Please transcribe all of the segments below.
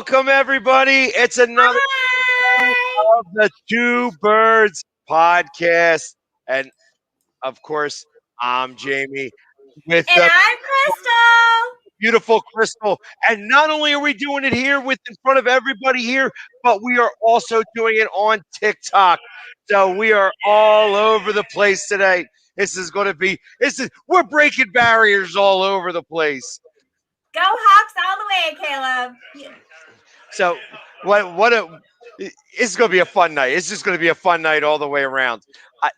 Welcome, everybody. It's another Hi! of the Two Birds podcast. And of course, I'm Jamie with And the I'm Crystal. beautiful Crystal. And not only are we doing it here in front of everybody here, but we are also doing it on TikTok. So we are all over the place today. We're breaking barriers all over the place. Go Hawks all the way, Caleb. So what a it's going to be a fun night. It's just going to be a fun night all the way around.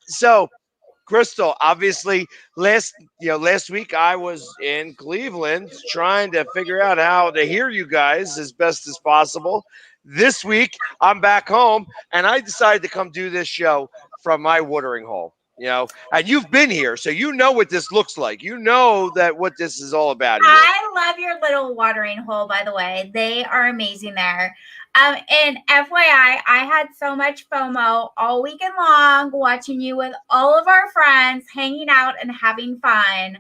So Crystal, obviously last week I was in Cleveland trying to figure out how to hear you guys as best as possible. This week I'm back home and I decided to come do this show from my watering hole. And you've been here, so you know what this looks like. You know that what this is all about here. I love your little watering hole, by the way. They are amazing there. And FYI, I had so much FOMO all weekend long watching you with all of our friends hanging out and having fun.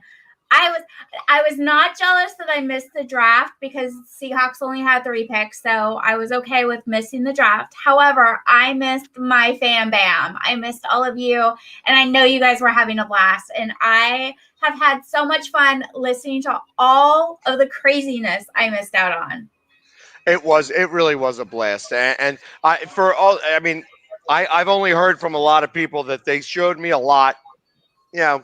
I was not jealous that I missed the draft because Seahawks only had 3 picks, so I was okay with missing the draft. However, I missed my fam bam. I missed all of you, and I know you guys were having a blast. And I have had so much fun listening to all of the craziness I missed out on. It really was a blast. I've only heard from a lot of people that they showed me a lot. You know,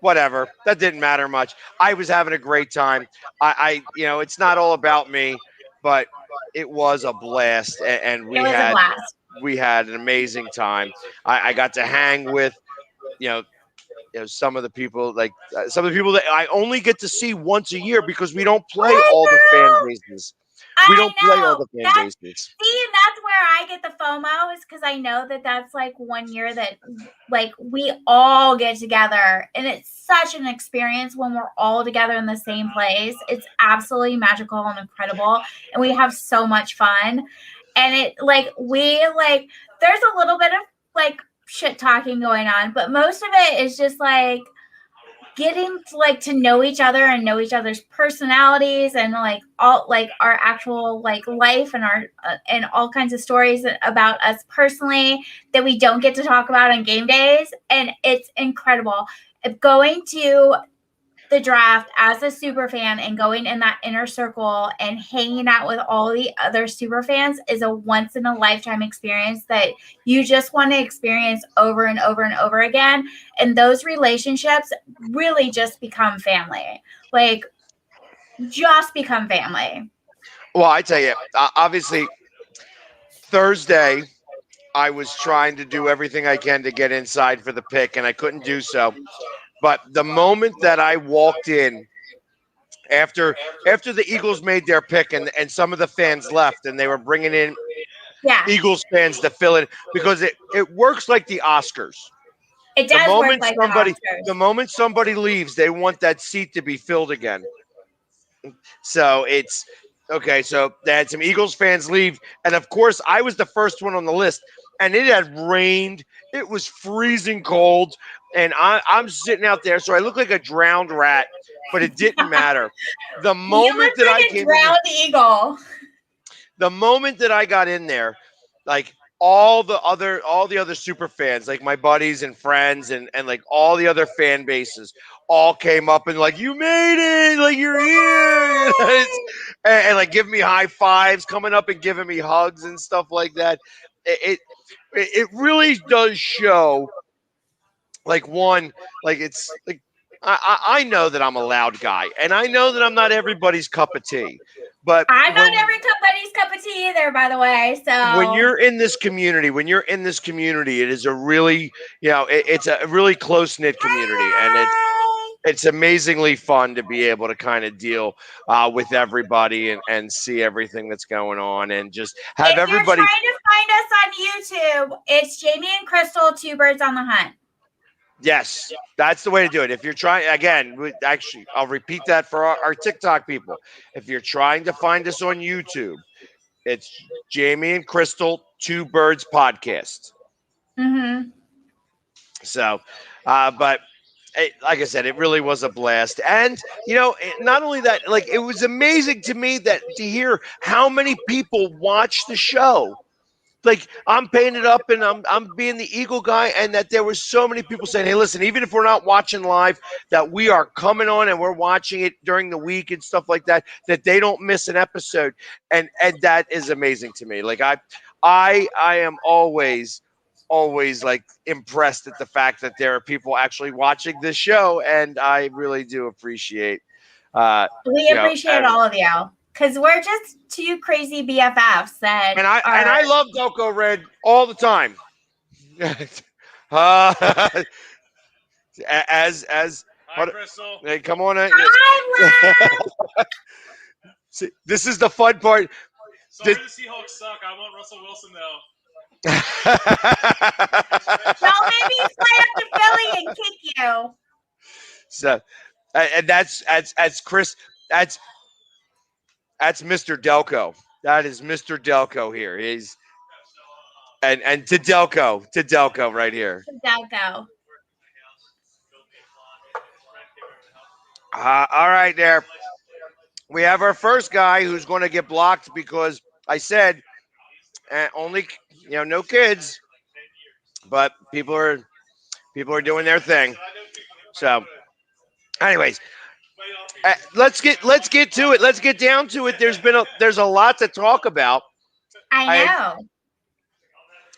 whatever. That didn't matter much. I was having a great time. It's not all about me, but it was a blast, and It was a blast. we had an amazing time. I got to hang with, you know, some of the people some of the people that I only get to see once a year because we don't play all the fan bases. We don't play all the fan bases. See, that's where I get the FOMO is because I know that that's like one year that like we all get together, and it's such an experience when we're all together in the same place. It's absolutely magical and incredible, and we have so much fun. And there's a little bit of like shit talking going on, but most of it is just like getting to know each other and know each other's personalities and like all like our actual like life and our and all kinds of stories about us personally that we don't get to talk about on game days. And it's incredible going to the draft as a super fan and going in that inner circle and hanging out with all the other super fans is a once in a lifetime experience that you just want to experience over and over and over again. And those relationships really just become family. Like, just become family. Well, I tell you, obviously, Thursday, I was trying to do everything I can to get inside for the pick, and I couldn't do so. But the moment that I walked in after the Eagles made their pick and some of the fans left and they were bringing in Eagles fans to fill in because it works like the Oscars. It does work like the Oscars. The moment somebody leaves, they want that seat to be filled again. So it's okay. So they had some Eagles fans leave, and of course, I was the first one on the list. And it had rained. It was freezing cold, and I'm sitting out there, so I look like a drowned rat. But it didn't matter. The moment that I came, drowned eagle. The moment that I got in there, like all the other super fans, like my buddies and friends and like all the other fan bases all came up and like, you made it, like you're here, and like give me high fives, coming up and giving me hugs and stuff like that. It really does show like it's like I know that I'm a loud guy and I know that I'm not everybody's cup of tea. But I'm not everybody's cup of tea either, by the way. So when you're in this community, it is a really, it's a really close knit community, and it's amazingly fun to be able to kind of deal with everybody and see everything that's going on and just have everybody. If you're trying to find us on YouTube, it's Jamie and Crystal, Two Birds on the Hunt. Yes, that's the way to do it. If you're trying, again, actually, I'll repeat that for our TikTok people. If you're trying to find us on YouTube, it's Jamie and Crystal, Two Birds podcast. Mm-hmm. So, but like I said, it really was a blast. And not only that, like it was amazing to me that to hear how many people watch the show. Like I'm painted up and I'm being the Eagle guy, and that there were so many people saying, "Hey, listen, even if we're not watching live, that we are coming on and we're watching it during the week and stuff like that. That they don't miss an episode." And that is amazing to me. Like I am always like impressed at the fact that there are people actually watching this show, and I really do appreciate We appreciate all of you because we're just two crazy BFFs that I love Delco Red all the time. uh, as Hi, Crystal. Hey, come on in. I See, this is the fun part. Sorry the Seahawks suck. I want Russell Wilson though. don't make me fly up to Philly and kick you. So, and that's Chris. That's Mr. Delco. That is Mr. Delco here. He's and to Delco right here. Delco. All right, there. We have our first guy who's going to get blocked because I said only no kids, but people are doing their thing. So, anyways, let's get to it. Let's get down to it. There's a lot to talk about. I know.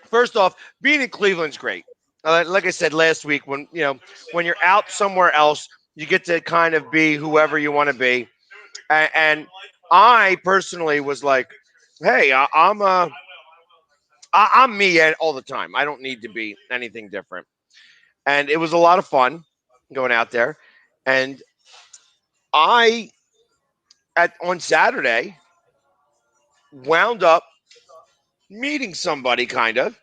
First off, being in Cleveland's great. Like I said last week, when you're out somewhere else, you get to kind of be whoever you want to be. And I personally was like, hey, I'm me all the time. I don't need to be anything different. And it was a lot of fun going out there. And on Saturday wound up meeting somebody kind of,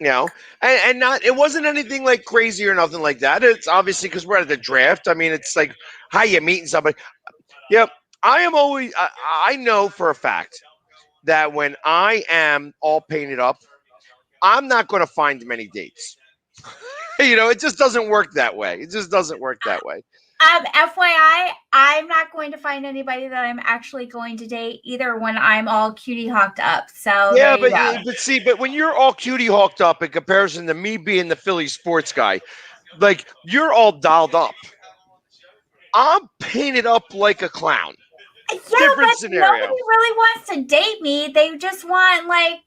and not, it wasn't anything like crazy or nothing like that. It's obviously because we're at the draft. I mean, it's like, how you meeting somebody? Yep. I know for a fact that when I am all painted up, I'm not going to find many dates. It just doesn't work that way. It just doesn't work that way. FYI, I'm not going to find anybody that I'm actually going to date either when I'm all cutie hawked up. So yeah, but when you're all cutie hawked up in comparison to me being the Philly sports guy, like you're all dialed up. I'm painted up like a clown. Yeah, different but scenario. Nobody really wants to date me. They just want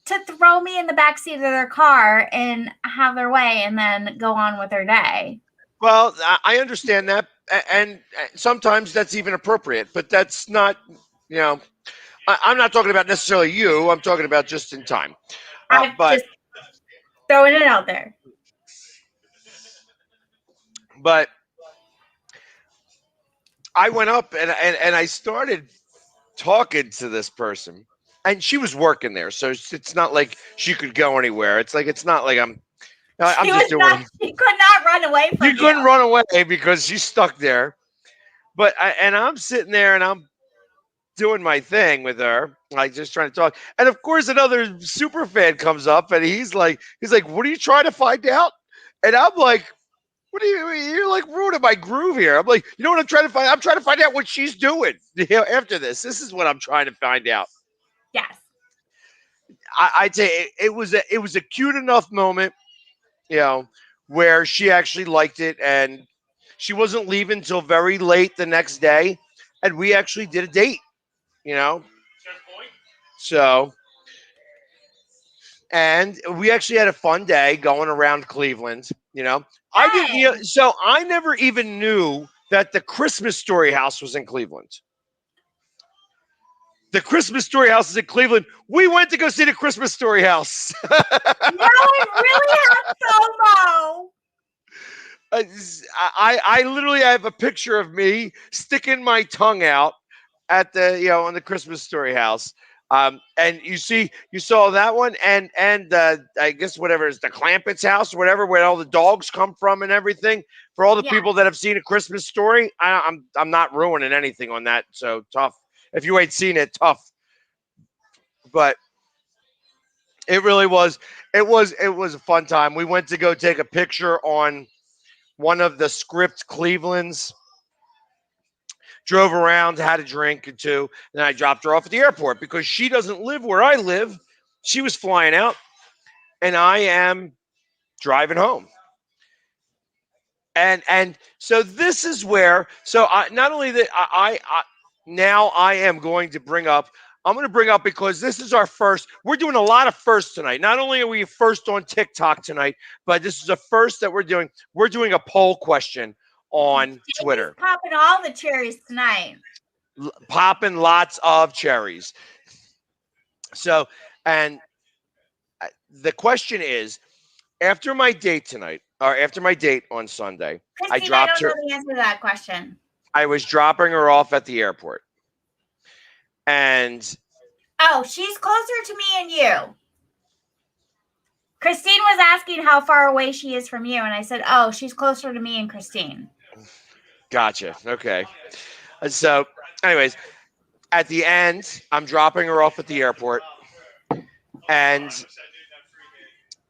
to throw me in the backseat of their car and have their way and then go on with their day. Well, I understand that, and sometimes that's even appropriate, but that's not, I'm not talking about necessarily you. I'm talking about just in time. I'm just throwing it out there. But I went up and I started talking to this person, and she was working there, so it's not like she could go anywhere. It's not like I'm just doing. She could not run away from you. You couldn't run away because she's stuck there. But I'm sitting there and I'm doing my thing with her, like just trying to talk. And of course, another super fan comes up and he's like, "What are you trying to find out?" And I'm like, "What are you're like ruining my groove here?" I'm like, "You know what I'm trying to find? I'm trying to find out what she's doing after this. This is what I'm trying to find out." Yes. I'd say it was a cute enough moment, where she actually liked it, and she wasn't leaving until very late the next day, and we actually did a date, So, and we actually had a fun day going around Cleveland, I didn't, so I never even knew that the Christmas Story house was in Cleveland. The Christmas Story house is in Cleveland. We went to go see the Christmas Story house. No, it really had FOMO. I literally have a picture of me sticking my tongue out at the on the Christmas Story house. And you saw that one, and I guess whatever is the Clampett's house, whatever, where all the dogs come from and everything. For all the people that have seen A Christmas Story, I'm not ruining anything on that. So tough. If you ain't seen it, tough. But it really was. It was a fun time. We went to go take a picture on one of the Script Clevelands. Drove around, had a drink or two, and I dropped her off at the airport because she doesn't live where I live. She was flying out, and I am driving home. And so this is where not only that I now I am going to bring up. I'm going to bring up because this is our first. We're doing a lot of firsts tonight. Not only are we first on TikTok tonight, but this is a first that we're doing. We're doing a poll question on Twitter. Popping all the cherries tonight. Popping lots of cherries. So, and the question is, after my date tonight, or after my date on Sunday, Christine, I dropped I don't her. know the answer to that question. I was dropping her off at the airport. And oh, she's closer to me and you. Christine was asking how far away she is from you, and I said, oh, she's closer to me and Christine. Gotcha. Okay. And so, anyways, at the end, I'm dropping her off at the airport, and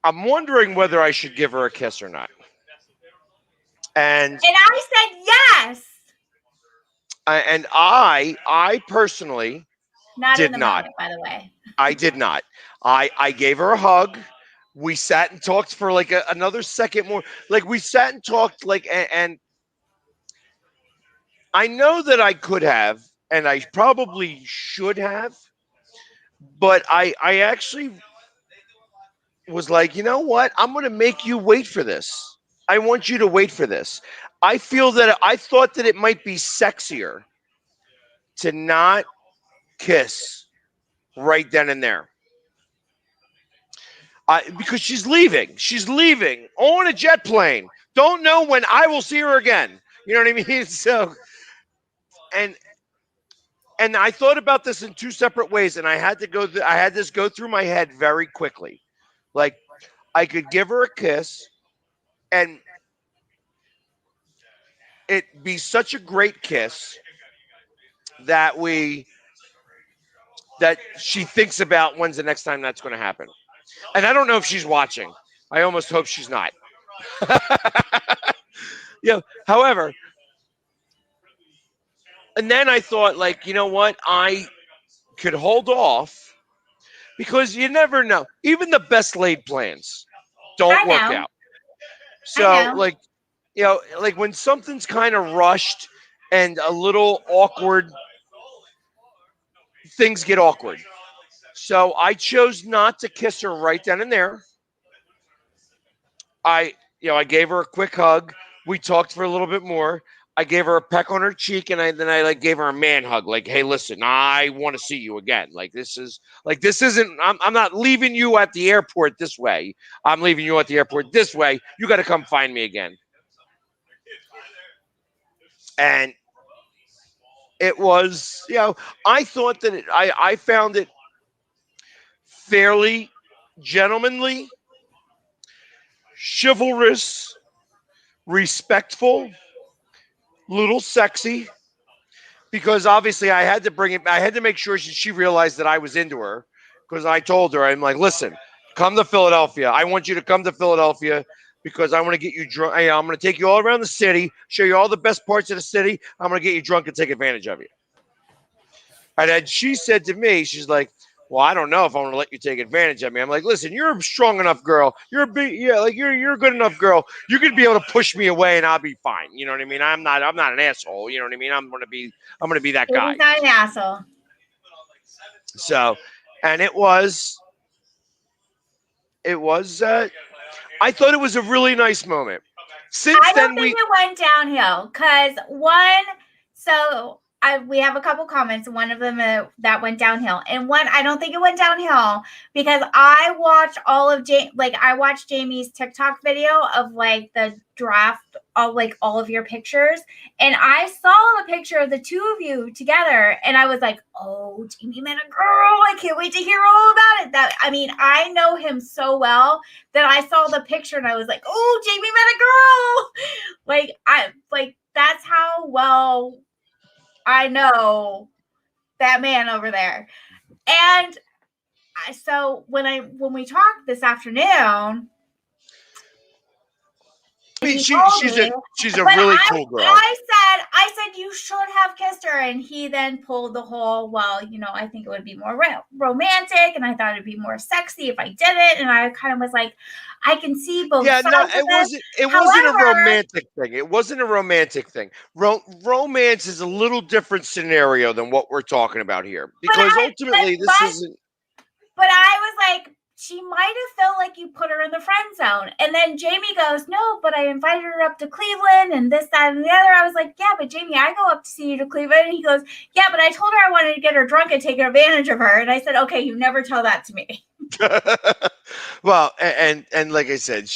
I'm wondering whether I should give her a kiss or not. And I said yes. I personally did not. Moment, by the way. I did not. I gave her a hug. We sat and talked for like another second more. Like we sat and talked and I know that I could have, and I probably should have, but I actually was like, you know what? I'm going to make you wait for this. I want you to wait for this. I thought that it might be sexier to not kiss right then and there. Because she's leaving. She's leaving on a jet plane. Don't know when I will see her again. You know what I mean? So, and I thought about this in two separate ways, and I had this go through my head very quickly. Like, I could give her a kiss, and it'd be such a great kiss that she thinks about when's the next time that's going to happen. And I don't know if she's watching. I almost hope she's not. However, and then I thought, like, you know what? I could hold off because you never know. Even the best laid plans don't work out. So, like, like when something's kind of rushed and a little awkward, things get awkward. So I chose not to kiss her right then and there. I gave her a quick hug. We talked for a little bit more. I gave her a peck on her cheek, and then I gave her a man hug. Like, hey, listen, I want to see you again. this isn't. I'm not leaving you at the airport this way. I'm leaving you at the airport this way. You got to come find me again. And it was, I thought that I found it fairly gentlemanly, chivalrous, respectful, little sexy, because obviously I had to make sure she realized that I was into her, because I told her, I'm like, listen, come to Philadelphia. I want you to come to Philadelphia because I want to get you drunk. I'm going to take you all around the city, show you all the best parts of the city. I'm going to get you drunk and take advantage of you. And then she said to me, she's like, well, I don't know if I want to let you take advantage of me. I'm like, listen, you're a strong enough girl. You're a good enough girl. You could be able to push me away and I'll be fine. You know what I mean? I'm not an asshole. You know what I mean? I'm gonna be that guy. He's not an asshole. So, and it was I thought it was a really nice moment. Since I then don't think it went downhill because we have a couple comments. One of them that went downhill, and one I don't think it went downhill because I watched I watched Jamie's TikTok video of like the draft of like all of your pictures, and I saw the picture of the two of you together, and I was like, "Oh, Jamie met a girl! I can't wait to hear all about it." I know him so well that I saw the picture and I was like, "Oh, Jamie met a girl!" That's how well I know that man over there. And so when we talked this afternoon, I mean, He told me, she's a but really cool girl. I said you should have kissed her, and he then pulled the whole, well, I think it would be more romantic, and I thought it'd be more sexy if I did it, and I kind of was like, I can see both sides of it. It wasn't a romantic thing. It wasn't a romantic thing. Romance is a little different scenario than what we're talking about here, because ultimately this isn't. But I was like, she might have felt like you put her in the friend zone. And then Jamie goes, no, but I invited her up to Cleveland and this, that, and the other. I was like, yeah, but Jamie, I go up to see you to Cleveland. And he goes, yeah, but I told her I wanted to get her drunk and take advantage of her. And I said, okay, you never tell that to me. Well, and like I said,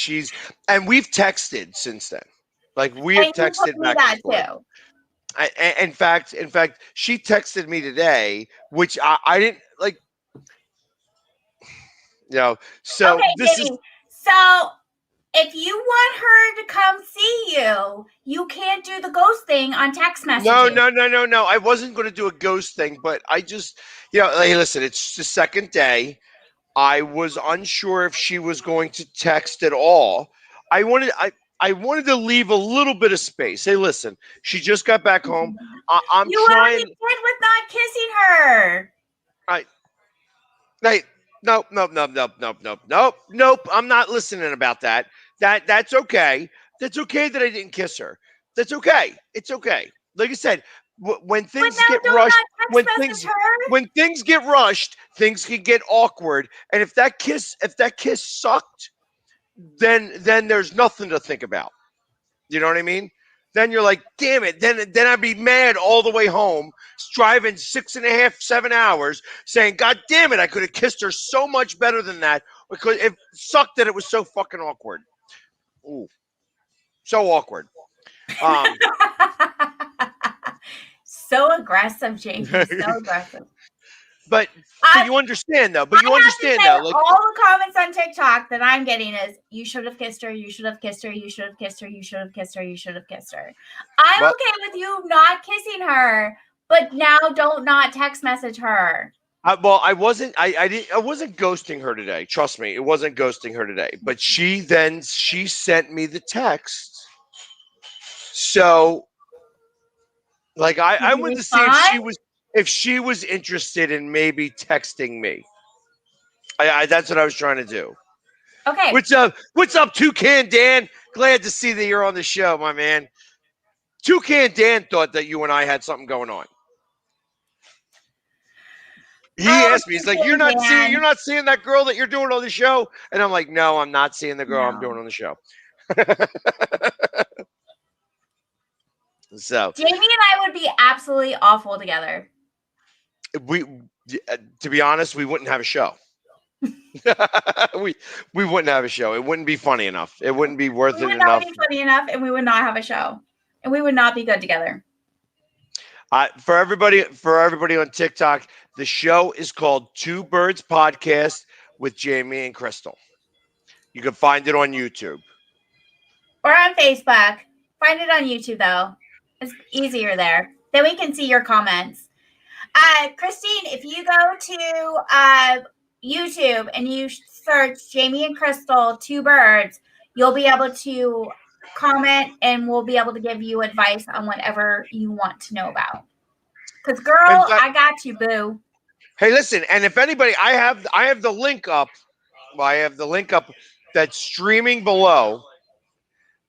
and we've texted since then. Like we have texted back and forth. Too. In fact, she texted me today, which I didn't like. So okay, this Jamie, so if you want her to come see you, you can't do the ghost thing on text messaging. No. I wasn't going to do a ghost thing, but I just, hey, listen, it's the second day. I was unsure if she was going to text at all. I wanted to leave a little bit of space. Hey, listen, she just got back home. I'm you trying. already did with not kissing her. Nope. I'm not listening about that. That's okay. That's okay that I didn't kiss her. That's okay. It's okay. Like I said, when things get rushed, when things get rushed, things can get awkward. And if that kiss sucked, then there's nothing to think about. You know what I mean? Then you're like, damn it. Then I'd be mad all the way home, driving 6.5, 7 hours, saying, God damn it, I could have kissed her so much better than that, because it sucked that it was so fucking awkward. Ooh, so awkward. So aggressive, James. So aggressive. But you understand, though. But you understand, though. Like, all the comments on TikTok that I'm getting is, you should have kissed her. You should have kissed her. You should have kissed her. You should have kissed her. You should have kissed her. I'm okay with you not kissing her, but now don't not text message her. I wasn't ghosting her today. Trust me, it wasn't ghosting her today. But she sent me the text. So, like, I wanted to see if she was interested in maybe texting me. That's what I was trying to do. Okay. What's up, Toucan Dan? Glad to see that you're on the show, my man. Toucan Dan thought that you and I had something going on. He asked me, he's like, you're not seeing that girl that you're doing on the show? And I'm like, no, I'm not seeing the girl I'm doing on the show. So Jamie and I would be absolutely awful together. To be honest, we wouldn't have a show. we wouldn't have a show. It wouldn't be funny enough. It wouldn't be worth it enough. It would not be funny enough, and we would not have a show, and we would not be good together. For everybody on TikTok, the show is called Two Birds Podcast with Jamie and Crystal. You can find it on YouTube or on Facebook. Find it on YouTube though; it's easier there. Then we can see your comments. Christine, if you go to YouTube and you search Jamie and Crystal, Two Birds, you'll be able to comment and we'll be able to give you advice on whatever you want to know about. Because, girl, I got you, boo. Hey, listen, and if anybody, I have the link up. Well, I have the link up that's streaming below,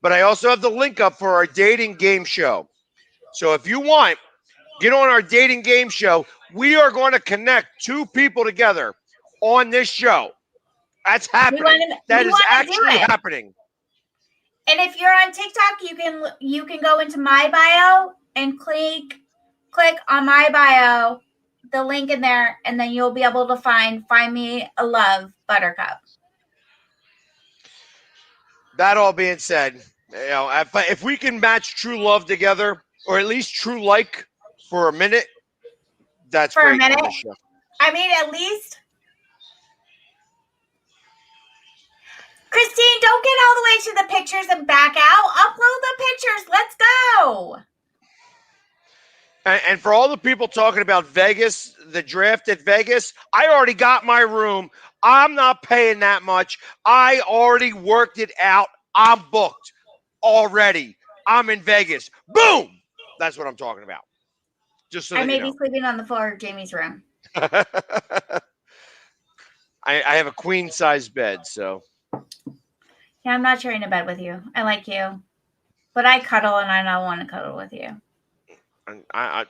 but I also have the link up for our dating game show. So if you want, get on our dating game show. We are going to connect two people together on this show. That's happening. That is actually happening. And if you're on TikTok, you can go into my bio and click on my bio, the link in there, and then you'll be able to find Me a Love Buttercup. That all being said, if we can match true love together, or at least true like for a minute, that's for great. A minute. I mean, at least. Christine, don't get all the way to the pictures and back out. Upload the pictures. Let's go. And for all the people talking about Vegas, the draft at Vegas, I already got my room. I'm not paying that much. I already worked it out. I'm booked. already. I'm in Vegas. Boom. That's what I'm talking about. Just so I that may you know. be sleeping on the floor of Jamie's room. I have a queen size bed, so Yeah, I'm not sharing a bed with you. I like you, but I cuddle and I don't want to cuddle with you. I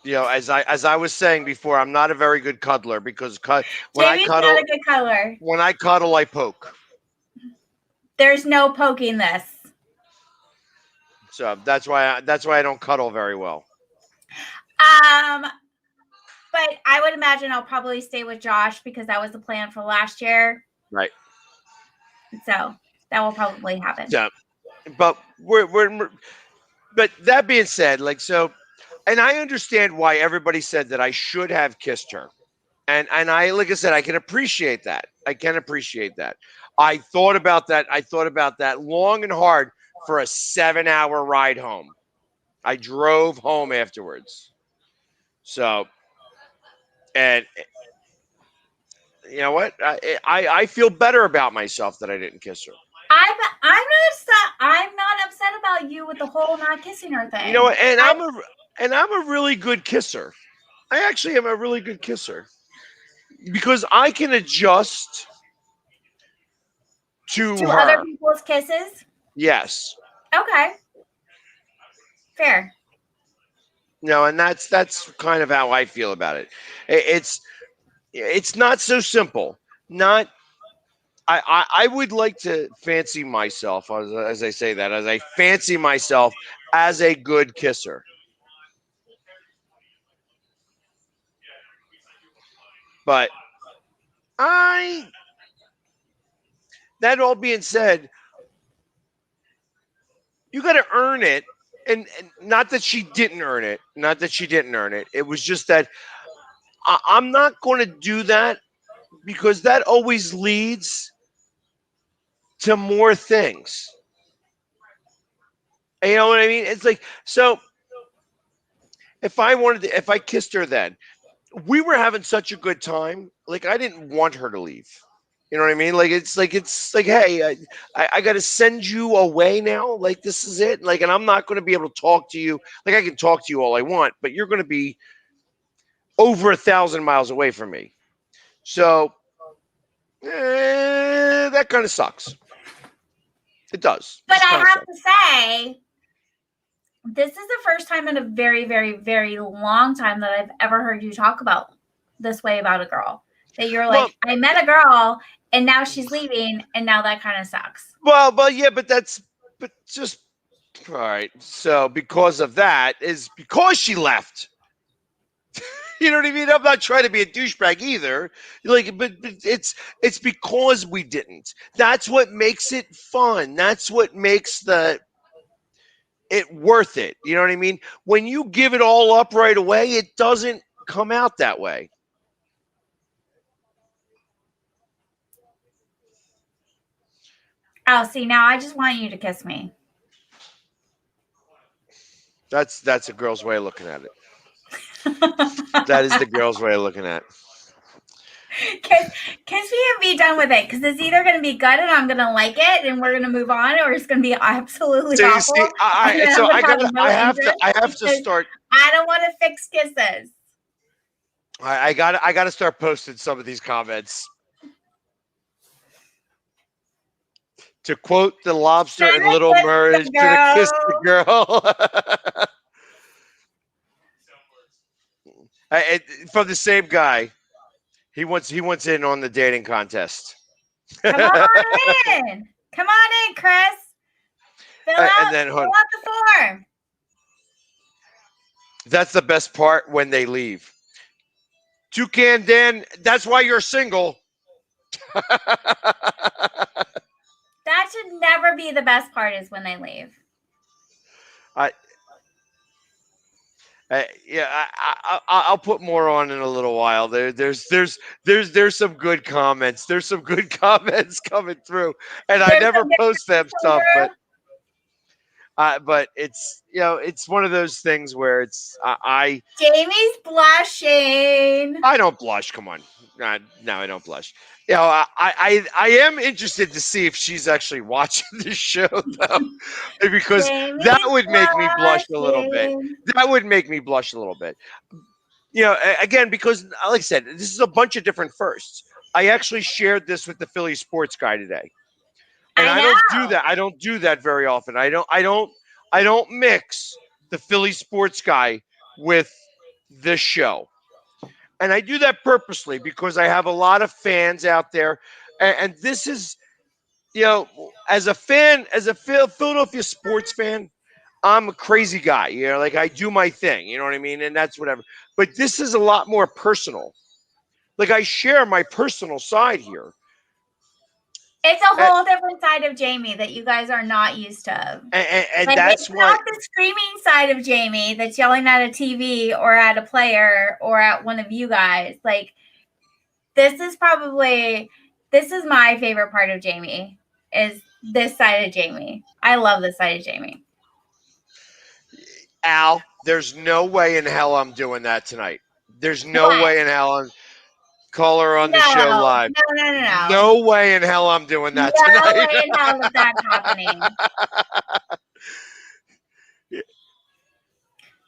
as I was saying before, I'm not a very good cuddler because when Jamie's not a good cuddler. when I cuddle, I poke. There's no poking this. So that's why I don't cuddle very well. But I would imagine I'll probably stay with Josh because that was the plan for last year. Right. So that will probably happen. Yeah. But but that being said, and I understand why everybody said that I should have kissed her. And I, like I said, I can appreciate that. I thought about that long and hard for a 7-hour ride home. I drove home afterwards. So, and you know what? I feel better about myself that I didn't kiss her. I'm not upset about you with the whole not kissing her thing. You know what? And I'm a really good kisser. I actually am a really good kisser because I can adjust to her. Other people's kisses. Yes. Okay. Fair. No, and that's kind of how I feel about it. It's not so simple. Not I would like to fancy myself as I say that, as I fancy myself as a good kisser. But that all being said, you got to earn it. And not that she didn't earn it. It was just that I'm not going to do that because that always leads to more things. And you know what I mean? It's like, so if I kissed her then, we were having such a good time. Like, I didn't want her to leave. You know what I mean? It's like, hey, I got to send you away now. Like, this is it. Like, and I'm not going to be able to talk to you. Like, I can talk to you all I want, but you're going to be over 1,000 miles away from me. So that kind of sucks. It does. But I have to say, this is the first time in a very, very, very long time that I've ever heard you talk about this way about a girl. That you're like, I met a girl and now she's leaving and now that kind of sucks. Well, yeah, but just all right. So because of that is because she left. You know what I mean? I'm not trying to be a douchebag either. Like, but it's because we didn't. That's what makes it fun. That's what makes it worth it. You know what I mean? When you give it all up right away, it doesn't come out that way. Oh, see, now I just want you to kiss me. That's a girl's way of looking at it. That is the girl's way of looking at it. Kiss me and be done with it, because it's either going to be good and I'm going to like it and we're going to move on, or it's going to be absolutely awful. I have to start. I don't want to fix kisses. I got to start posting some of these comments. To quote the lobster in Little Mermaid, should have kissed the girl. From the same guy. He wants in on the dating contest. Come on in. Come on in, Chris. Fill out the form. That's the best part when they leave. Toucan Dan, that's why you're single. That should never be the best part, is when they leave. I'll put more on in a little while. There's some good comments. There's some good comments coming through, and I never post them stuff. But But it's it's one of those things where it's Jamie's blushing. I don't blush. Come on, no, I don't blush. I am interested to see if she's actually watching the show though, because Jamie's that would make me blush a little bit. blushing. That would make me blush a little bit. Again, because like I said, this is a bunch of different firsts. I actually shared this with the Philly Sports Guy today, and I don't do that. I don't do that very often. I don't mix the Philly Sports Guy with this show. And I do that purposely because I have a lot of fans out there. And this is, as a fan, as a Philadelphia sports fan, I'm a crazy guy. Like I do my thing. You know what I mean? And that's whatever. But this is a lot more personal. Like I share my personal side here. It's a whole different side of Jamie that you guys are not used to. And like, that's it's why. not the screaming side of Jamie that's yelling at a TV or at a player or at one of you guys. Like, this is my favorite part of Jamie, is this side of Jamie. I love this side of Jamie. Al, there's no way in hell I'm doing that tonight. There's no way in hell I'm. Call her on the show live. No. No way in hell I'm doing that tonight. No way in hell that that's happening.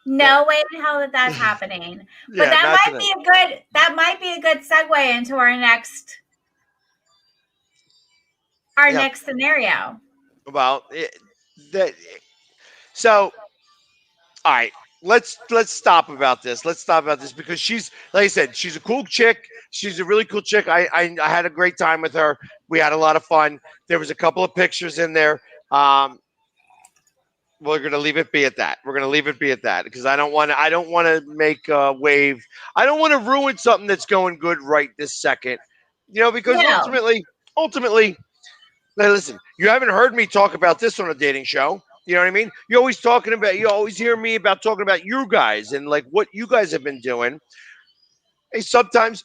No way in hell that that's happening. But that might be a good segue into our next next scenario. Well, so all right. Let's stop about this. Let's stop about this because she's, like I said, she's a cool chick. She's a really cool chick. I had a great time with her. We had a lot of fun. There was a couple of pictures in there. We're gonna leave it be at that. We're gonna leave it be at that because I don't want to make a wave. I don't want to ruin something that's going good right this second. Because ultimately, now listen. You haven't heard me talk about this on a dating show. You know what I mean? You always hear me about talking about you guys and like what you guys have been doing. Hey, sometimes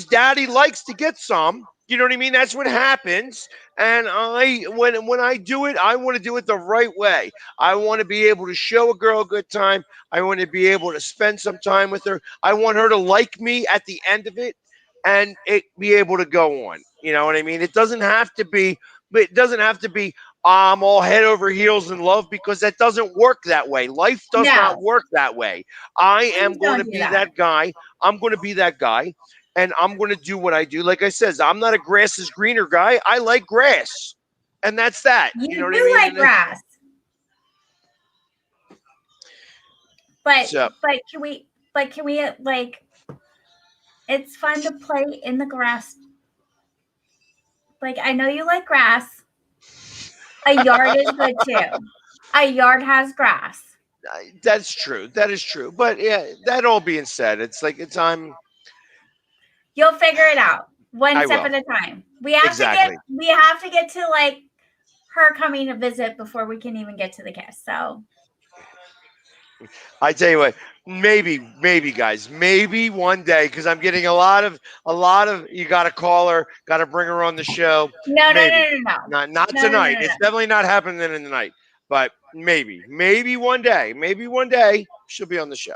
daddy likes to get some, you know what I mean? That's what happens. And when I do it, I want to do it the right way. I want to be able to show a girl a good time. I want to be able to spend some time with her. I want her to like me at the end of it and it be able to go on. You know what I mean? It doesn't have to be, I'm all head over heels in love because that doesn't work that way. Life does not work that way. I am going to be that guy. I'm going to be that guy, and I'm going to do what I do. Like I said, I'm not a grass is greener guy. I like grass, and that's that. You know what do I mean? like grass, but can we like? It's fun to play in the grass. Like I know you like grass. A yard is good too. A yard has grass. That's true. That is true. But yeah, that all being said, it's like You'll figure it out one step at a time. We have to get to like her coming to visit before we can even get to the kiss. So I tell you what, maybe guys, maybe one day, because I'm getting a lot of you got to call her, got to bring her on the show. No, not tonight. It's definitely not happening in the night, but maybe one day she'll be on the show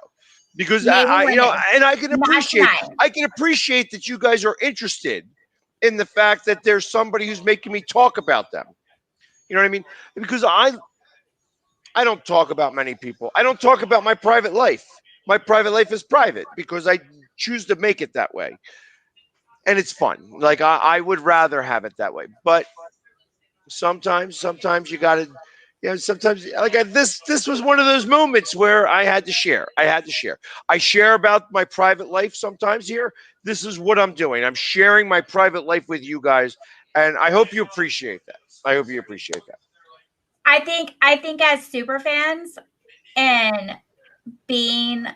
because and I can appreciate that you guys are interested in the fact that there's somebody who's making me talk about them. You know what I mean? Because I don't talk about many people. I don't talk about my private life. My private life is private because I choose to make it that way. And it's fun. Like I would rather have it that way. But sometimes you got to, sometimes like this was one of those moments where I had to share. I share about my private life sometimes here. This is what I'm doing. I'm sharing my private life with you guys. And I hope you appreciate that. I think as super fans and being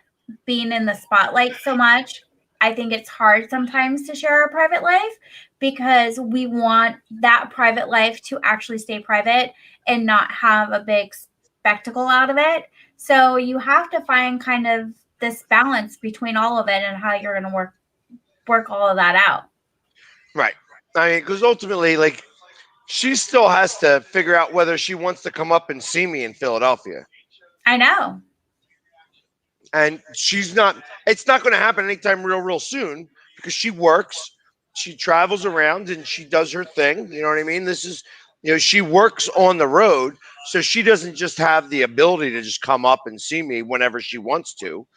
in the spotlight so much, I think it's hard sometimes to share our private life because we want that private life to actually stay private and not have a big spectacle out of it. So you have to find kind of this balance between all of it and how you're going to work all of that out. Right. I mean, because ultimately, like, she still has to figure out whether she wants to come up and see me in Philadelphia. I know. And it's not going to happen anytime real soon because she works, she travels around and she does her thing. You know what I mean? This is, she works on the road. So she doesn't just have the ability to just come up and see me whenever she wants to.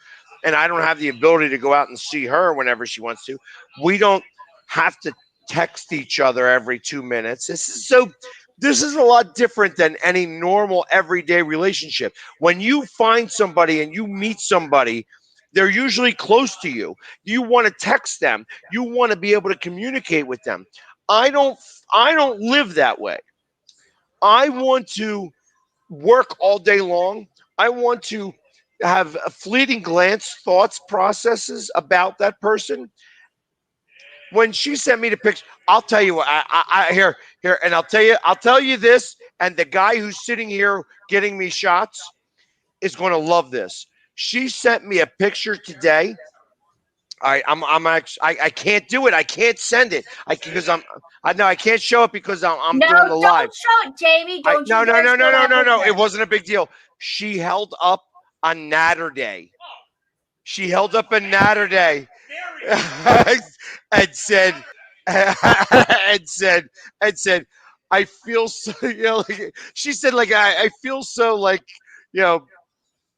And I don't have the ability to go out and see her whenever she wants to. We don't have to text each other every 2 minutes. This is a lot different than any normal everyday relationship. When you find somebody and you meet somebody, they're usually close to you. You want to text them. You want to be able to communicate with them. I don't live that way. I want to work all day long. I want to have a fleeting glance, thoughts, processes about that person. When she sent me the picture, I'll tell you what. Here, and I'll tell you this. And the guy who's sitting here getting me shots is going to love this. She sent me a picture today. I'm actually I can't do it. I can't send it. I can't show it because I'm No, doing the live. don't show it, Jamie. Don't No, you no, dare no, show no, no, that no, no. picture. It wasn't a big deal. She held up a Natter Day. She held up a Natter Day and said, and said, I feel so, like, she said, like, I feel so like, you know,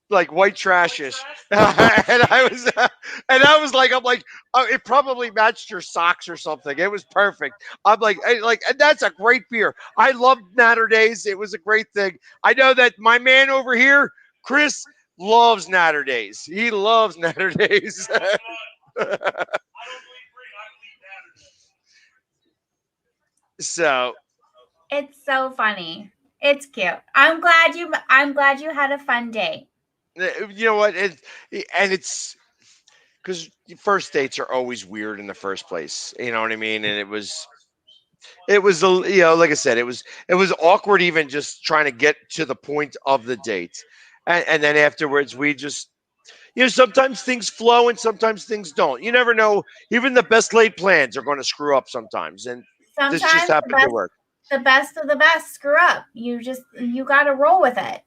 like white trashish. And I was like, I'm like, oh, it probably matched your socks or something. It was perfect. I'm like, and that's a great beer. I loved Natter Days. It was a great thing. I know that my man over here, Chris, loves Natter Days. He loves Natter Days. So It's so funny. It's cute. I'm glad you had a fun day. you know what? It's because first dates are always weird in the first place. You know what I mean? And like I said, it was awkward even just trying to get to the point of the date, and then afterwards we just sometimes things flow and sometimes things don't. You never know. Even the best laid plans are going to screw up sometimes, and this just Sometimes happened to work. the best of the best screw up. You got to roll with it.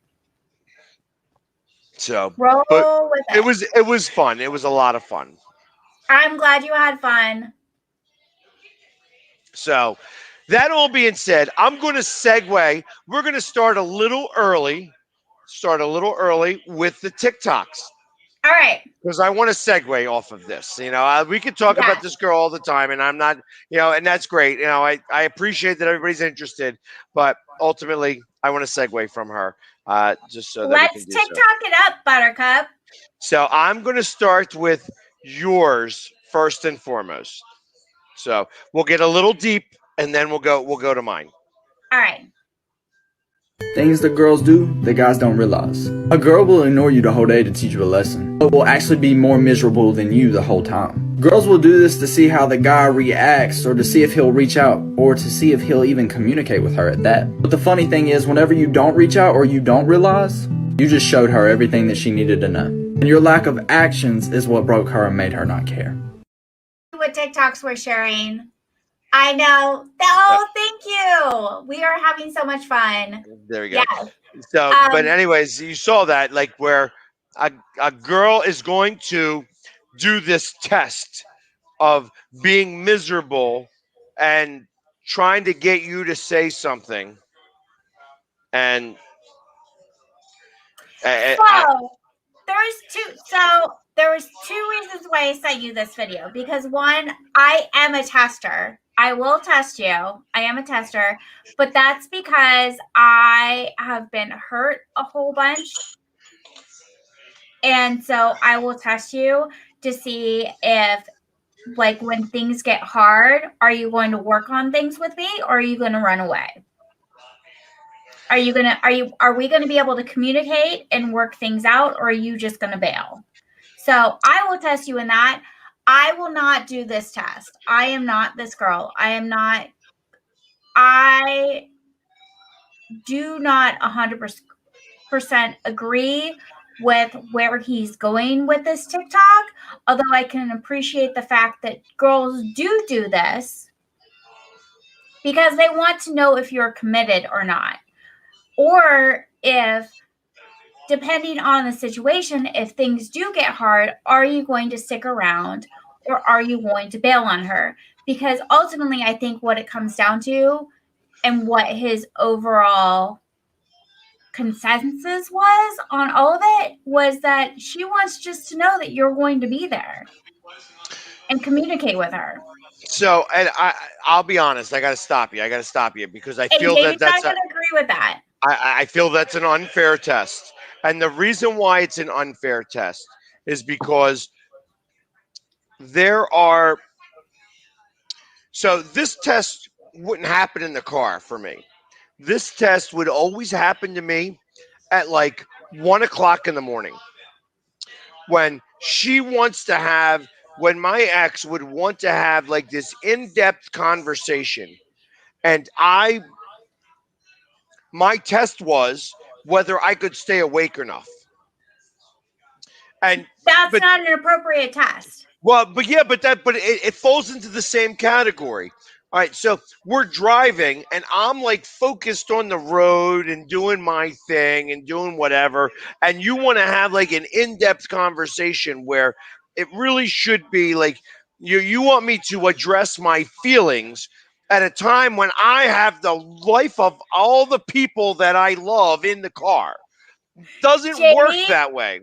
So, Roll but with it was fun. It was a lot of fun. I'm glad you had fun. So, that all being said, I'm going to segue. We're going to start a little early with the TikToks. All right. Because I want to segue off of this. We could talk about this girl all the time, and I'm not, and that's great. I appreciate that everybody's interested, but ultimately, I want to segue from her, just so that Let's we can do TikTok it up, Buttercup. So I'm going to start with yours first and foremost. So we'll get a little deep, and then we'll go to mine. All right. Things that girls do that guys don't realize. A girl will ignore you the whole day to teach you a lesson, but will actually be more miserable than you the whole time. Girls will do this to see how the guy reacts, or to see if he'll reach out, or to see if he'll even communicate with her at that. But the funny thing is, whenever you don't reach out or you don't realize, you just showed her everything that she needed to know. And your lack of actions is what broke her and made her not care. What TikToks we're sharing. I know. Oh, thank you. We are having so much fun. There we go. Yes. So, but anyways, you saw that, like, where a girl is going to do this test of being miserable and trying to get you to say something. And there was two reasons why I sent you this video. Because one, I am a tester. I will test you. I am a tester, but that's because I have been hurt a whole bunch. And so I will test you to see if, like, when things get hard, are you going to work on things with me, or are you going to run away? Are we going to be able to communicate and work things out, or are you just going to bail? So I will test you in that. I will not do this test. I am not this girl. I do not 100% agree with where he's going with this TikTok, although I can appreciate the fact that girls do this because they want to know if you're committed or not. Or if, depending on the situation, if things do get hard, are you going to stick around or are you going to bail on her? Because ultimately, I think what it comes down to and what his overall consensus was on all of it was that she wants just to know that you're going to be there and communicate with her. So, and I'll be honest. I got to stop you. I got to stop you because I And feel Jamie's that not going to agree with that. I feel that's an unfair test. And the reason why it's an unfair test is because there are. So this test wouldn't happen in the car for me. This test would always happen to me at like 1 o'clock in the morning when she wants to have, when my ex would want to have like this in depth conversation. And my test was whether I could stay awake enough. And that's not an appropriate test. Well, but it falls into the same category. All right, so we're driving and I'm like focused on the road and doing my thing and doing whatever. And you want to have like an in-depth conversation where it really should be like you want me to address my feelings at a time when I have the life of all the people that I love in the car. Doesn't work Jamie? that way.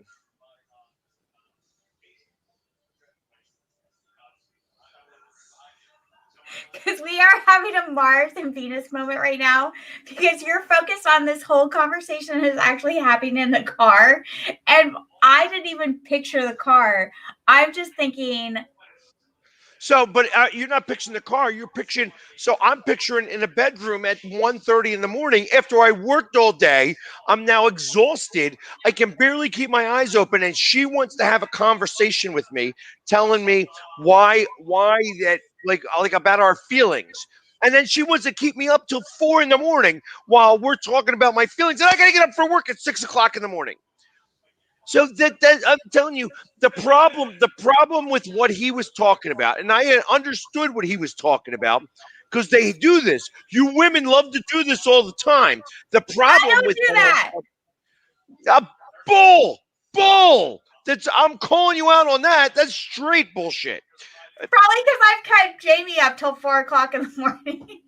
Because we are having a Mars and Venus moment right now because you're focused on this whole conversation that is actually happening in the car. And I didn't even picture the car. I'm just thinking. So, but you're not picturing the car. You're picturing. So I'm picturing in a bedroom at 1:30 in the morning after I worked all day. I'm now exhausted. I can barely keep my eyes open, and she wants to have a conversation with me, telling me why that like about our feelings. And then she wants to keep me up till 4 in the morning while we're talking about my feelings. And I got to get up for work at 6 o'clock in the morning. So that I'm telling you, the problem with what he was talking about, and I understood what he was talking about because they do this. You women love to do this all the time. The problem I don't with do that. Bull. I'm calling you out on that. That's straight bullshit. Probably because I've kept Jamie up till 4 o'clock in the morning.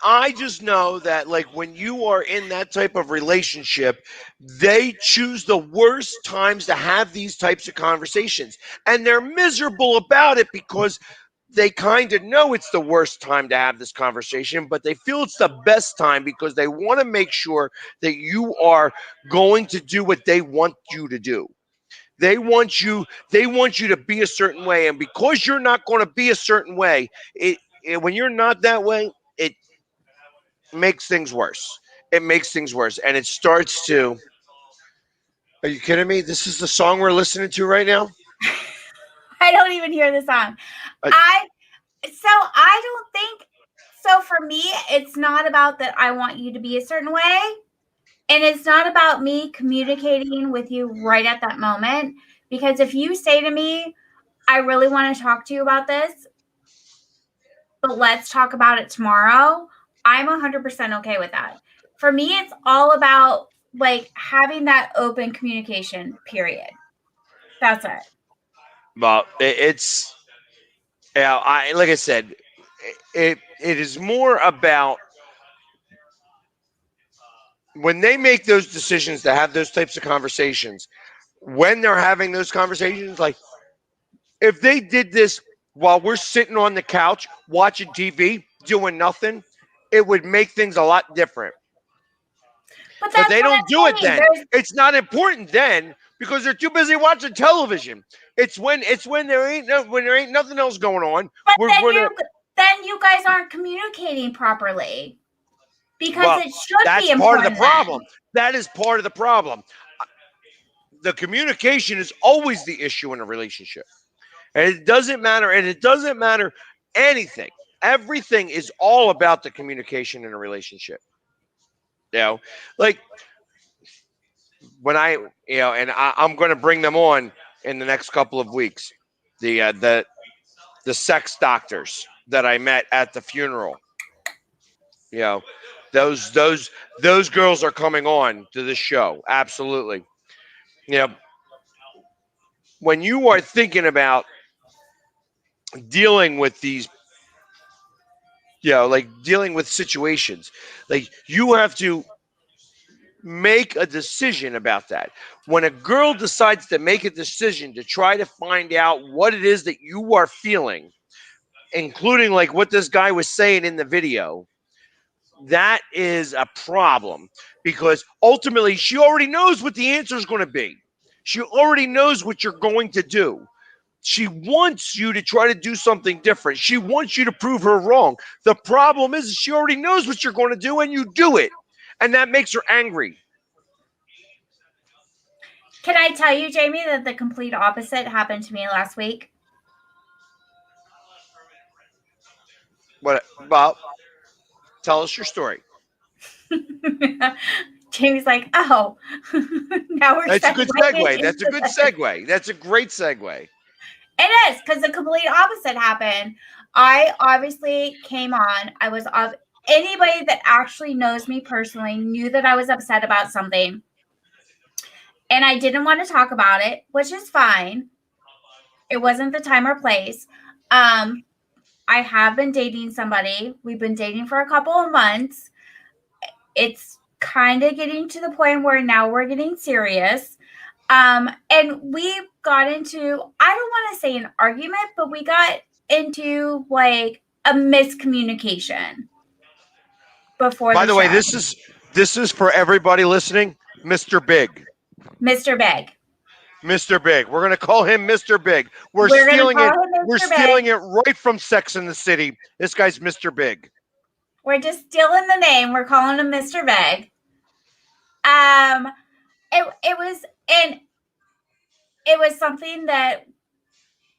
I just know that, like, when you are in that type of relationship, they choose the worst times to have these types of conversations. And they're miserable about it because they kind of know it's the worst time to have this conversation, but they feel it's the best time because they want to make sure that you are going to do what they want you to do. They want you to be a certain way. And because you're not going to be a certain way, when you're not that way, it makes things worse. It makes things worse. And it starts to. Are you kidding me? This is the song we're listening to right now? I don't even hear the song. I don't think so. For me, it's not about that I want you to be a certain way. And it's not about me communicating with you right at that moment. Because if you say to me, I really want to talk to you about this, but let's talk about it tomorrow, I'm 100% okay with that. For me, it's all about like having that open communication, period. That's it. Well, it's like I said, it is more about when they make those decisions to have those types of conversations. When they're having those conversations, like if they did this while we're sitting on the couch watching TV, doing nothing, it would make things a lot different. But they don't do it then. It's not important then because they're too busy watching television. It's when there ain't nothing else going on. But then you guys aren't communicating properly because it should be important. That's part of the problem. That is part of the problem. The communication is always the issue in a relationship, and it doesn't matter. And it doesn't matter anything. Everything is all about the communication in a relationship. Like when and I'm going to bring them on in the next couple of weeks. The the sex doctors that I met at the funeral. You know, those girls are coming on to the show. Absolutely. You know, when you are thinking about dealing with these, like dealing with situations, like you have to make a decision about that. When a girl decides to make a decision to try to find out what it is that you are feeling, including like what this guy was saying in the video, that is a problem because ultimately she already knows what the answer is going to be. She already knows what you're going to do. She wants you to try to do something different. She wants you to prove her wrong. The problem is she already knows what you're going to do and you do it. And that makes her angry. Can I tell you, Jamie, that the complete opposite happened to me last week? What, Bob? Tell us your story. Jamie's like, oh, now we're. That's a good segue. That's a good segue. That's a great segue. It is, because the complete opposite happened. I obviously came on. I was of anybody that actually knows me personally knew that I was upset about something. And I didn't want to talk about it, which is fine. It wasn't the time or place. I have been dating somebody. We've been dating for a couple of months. It's kind of getting to the point where now we're getting serious. And we got into, I don't want to say an argument, but we got into like a miscommunication before. By the way, this is for everybody listening, Mr. Big. Mr. Big. Mr. Big. We're gonna call him Mr. Big. We're stealing it. We're stealing it right from Sex and the City. This guy's Mr. Big. We're just stealing the name. We're calling him Mr. Big. It was something that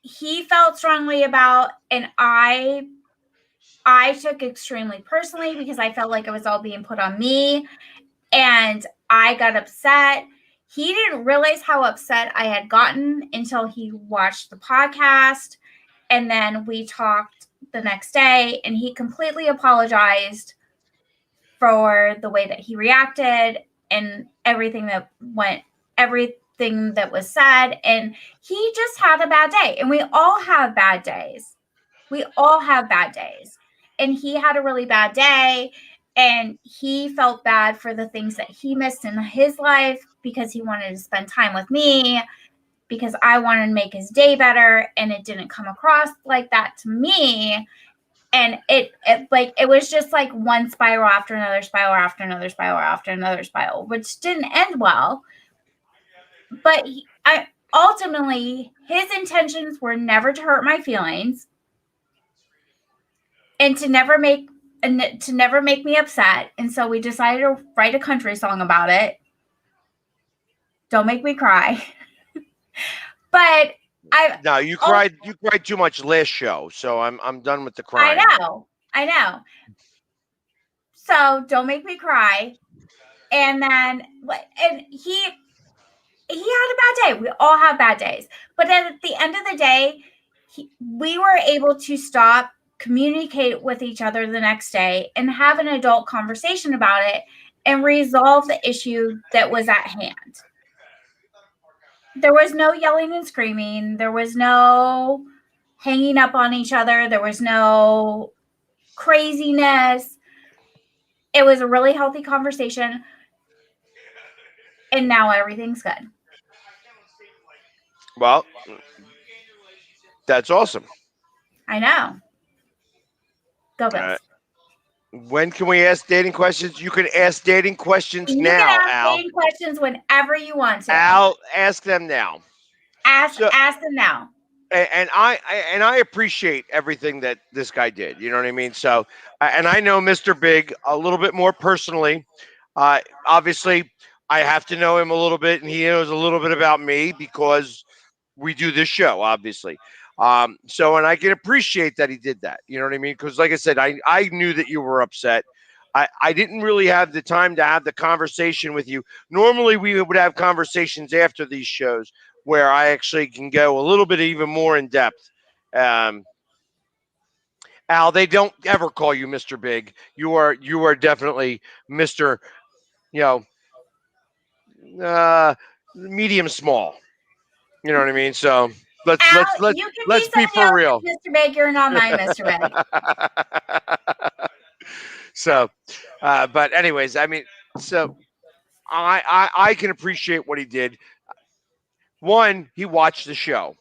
he felt strongly about, and I took extremely personally because I felt like it was all being put on me, and I got upset. He didn't realize how upset I had gotten until he watched the podcast, and then we talked the next day, and he completely apologized for the way that he reacted and everything that was said. And he just had a bad day, and we all have bad days. And he had a really bad day, and he felt bad for the things that he missed in his life because he wanted to spend time with me, because I wanted to make his day better, and it didn't come across like that to me. And it was just like one spiral after another spiral after another spiral after another spiral, which didn't end well. But ultimately, his intentions were never to hurt my feelings and to never make me upset. And so we decided to write a country song about it. Don't make me cry. But you cried too much last show, so I'm done with the crying. I know. So don't make me cry. And then he had a bad day. We all have bad days. But at the end of the day, we were able to stop, communicate with each other the next day, and have an adult conversation about it and resolve the issue that was at hand. There was no yelling and screaming. There was no hanging up on each other. There was no craziness. It was a really healthy conversation. And now everything's good. Well, that's awesome. I know. Go, Bills. When can we ask dating questions? You can ask dating questions now, You can ask Al. dating questions whenever you want to. Al, ask them now. Ask them now. And I appreciate everything that this guy did. You know what I mean? So, and I know Mr. Big a little bit more personally. Obviously, I have to know him a little bit, and he knows a little bit about me because we do this show, obviously. So, and I can appreciate that he did that. You know what I mean? Because like I said, I knew that you were upset. I didn't really have the time to have the conversation with you. Normally we would have conversations after these shows where I actually can go a little bit even more in depth. Al, they don't ever call you Mr. Big. You are definitely Mr. You know, medium small. You know what I mean? So let's Al, let's let's you can be let's be somebody for else's real. Mr. Big. You're not my Mr. Big. So, but anyways, I mean, so I can appreciate what he did. One, he watched the show.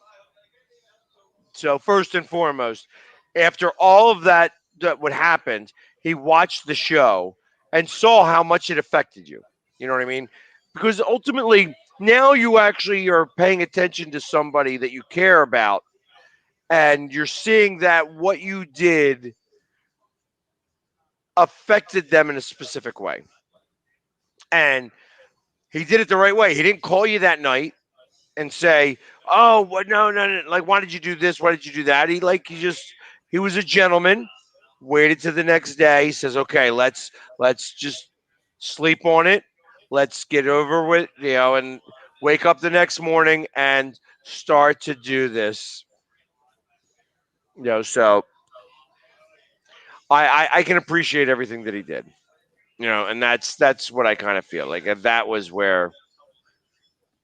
So first and foremost, after all of that what happened, he watched the show and saw how much it affected you. You know what I mean? Because ultimately, now you actually are paying attention to somebody that you care about, and you're seeing that what you did affected them in a specific way. And he did it the right way. He didn't call you that night and say, "Oh, what? No, no, no! Like, why did you do this? Why did you do that?" He was a gentleman. Waited to the next day. He says, "Okay, let's just sleep on it. Let's get over with, and wake up the next morning and start to do this." So I can appreciate everything that he did. And that's what I kind of feel like. And that was where.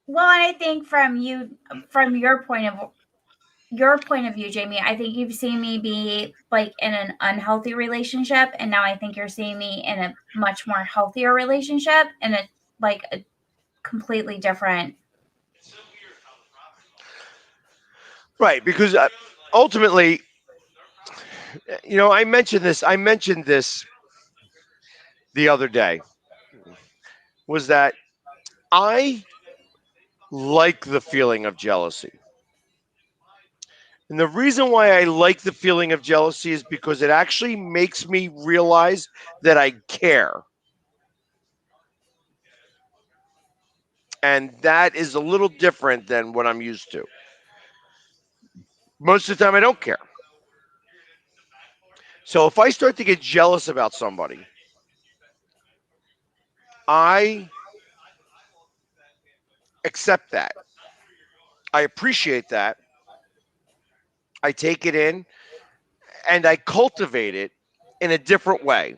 Well, and I think from your point of view, Jamie, I think you've seen me be like in an unhealthy relationship, and now I think you're seeing me in a much more healthier relationship, and a completely different. Right, because ultimately, I mentioned this. I mentioned this the other day. Was that I like the feeling of jealousy. And the reason why I like the feeling of jealousy is because it actually makes me realize that I care. And that is a little different than what I'm used to. Most of the time, I don't care. So if I start to get jealous about somebody, I accept that. I appreciate that. I take it in and I cultivate it in a different way.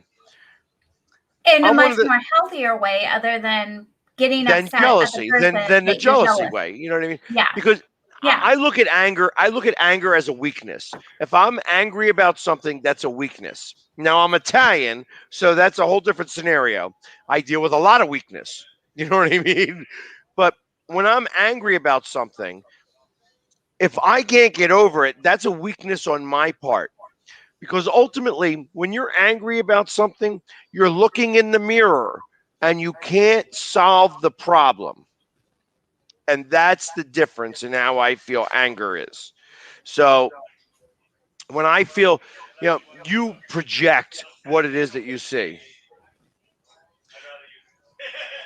In a I'm one much of the more healthier way, other than getting Than upset at the jealousy, person than the that you're jealousy jealous. way. You know what I mean? Yeah, Because yeah. I look at anger. I look at anger as a weakness. If I'm angry about something, that's a weakness. Now I'm Italian, so that's a whole different scenario. I deal with a lot of weakness. You know what I mean? But when I'm angry about something, if I can't get over it, that's a weakness on my part. Because ultimately, when you're angry about something, you're looking in the mirror and you can't solve the problem. And that's the difference in how I feel anger is. So when I feel, you project what it is that you see.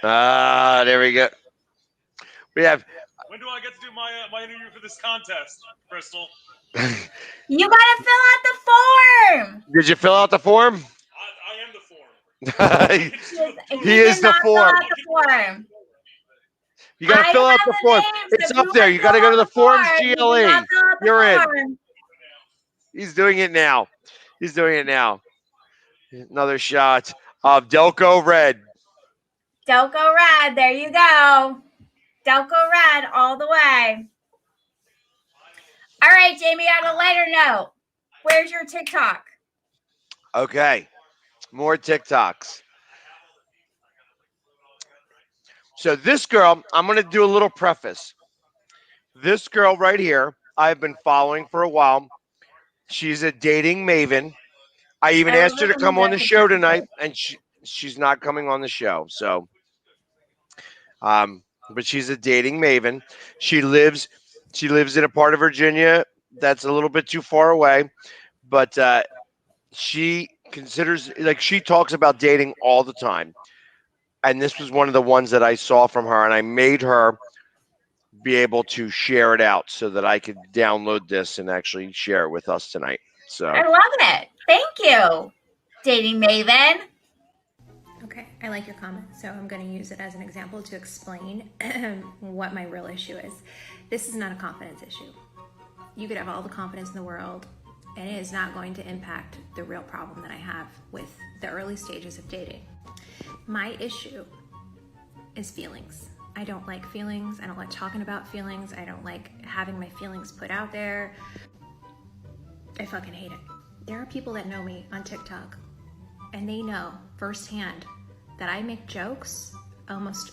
There we go. We have. When do I get to do my interview for this contest, Crystal? You gotta fill out the form. Did you fill out the form? I am the form. He is the Fill form. out the form. You got to fill out the form. It's up there. You got to go to the Forms GLE. You're in. He's doing it now. He's doing it now. Another shot of Delco Red. Delco Red. There you go. Delco Red all the way. All right, Jamie, on a lighter note, where's your TikTok? Okay. More TikToks. So this girl, I'm going to do a little preface. This girl right here, I've been following for a while. She's a dating maven. I even asked her to come on the show tonight, and she's not coming on the show. So, but she's a dating maven. She lives in a part of Virginia that's a little bit too far away, but she she talks about dating all the time. And this was one of the ones that I saw from her, and I made her be able to share it out so that I could download this and actually share it with us tonight. So I love it. Thank you, Dating Maven. Okay, I like your comment, so I'm going to use it as an example to explain what my real issue is. This is not a confidence issue. You could have all the confidence in the world, and it is not going to impact the real problem that I have with the early stages of dating. My issue is feelings. I don't like feelings. I don't like talking about feelings. I don't like having my feelings put out there. I fucking hate it. There are people that know me on TikTok, and they know firsthand that I make jokes almost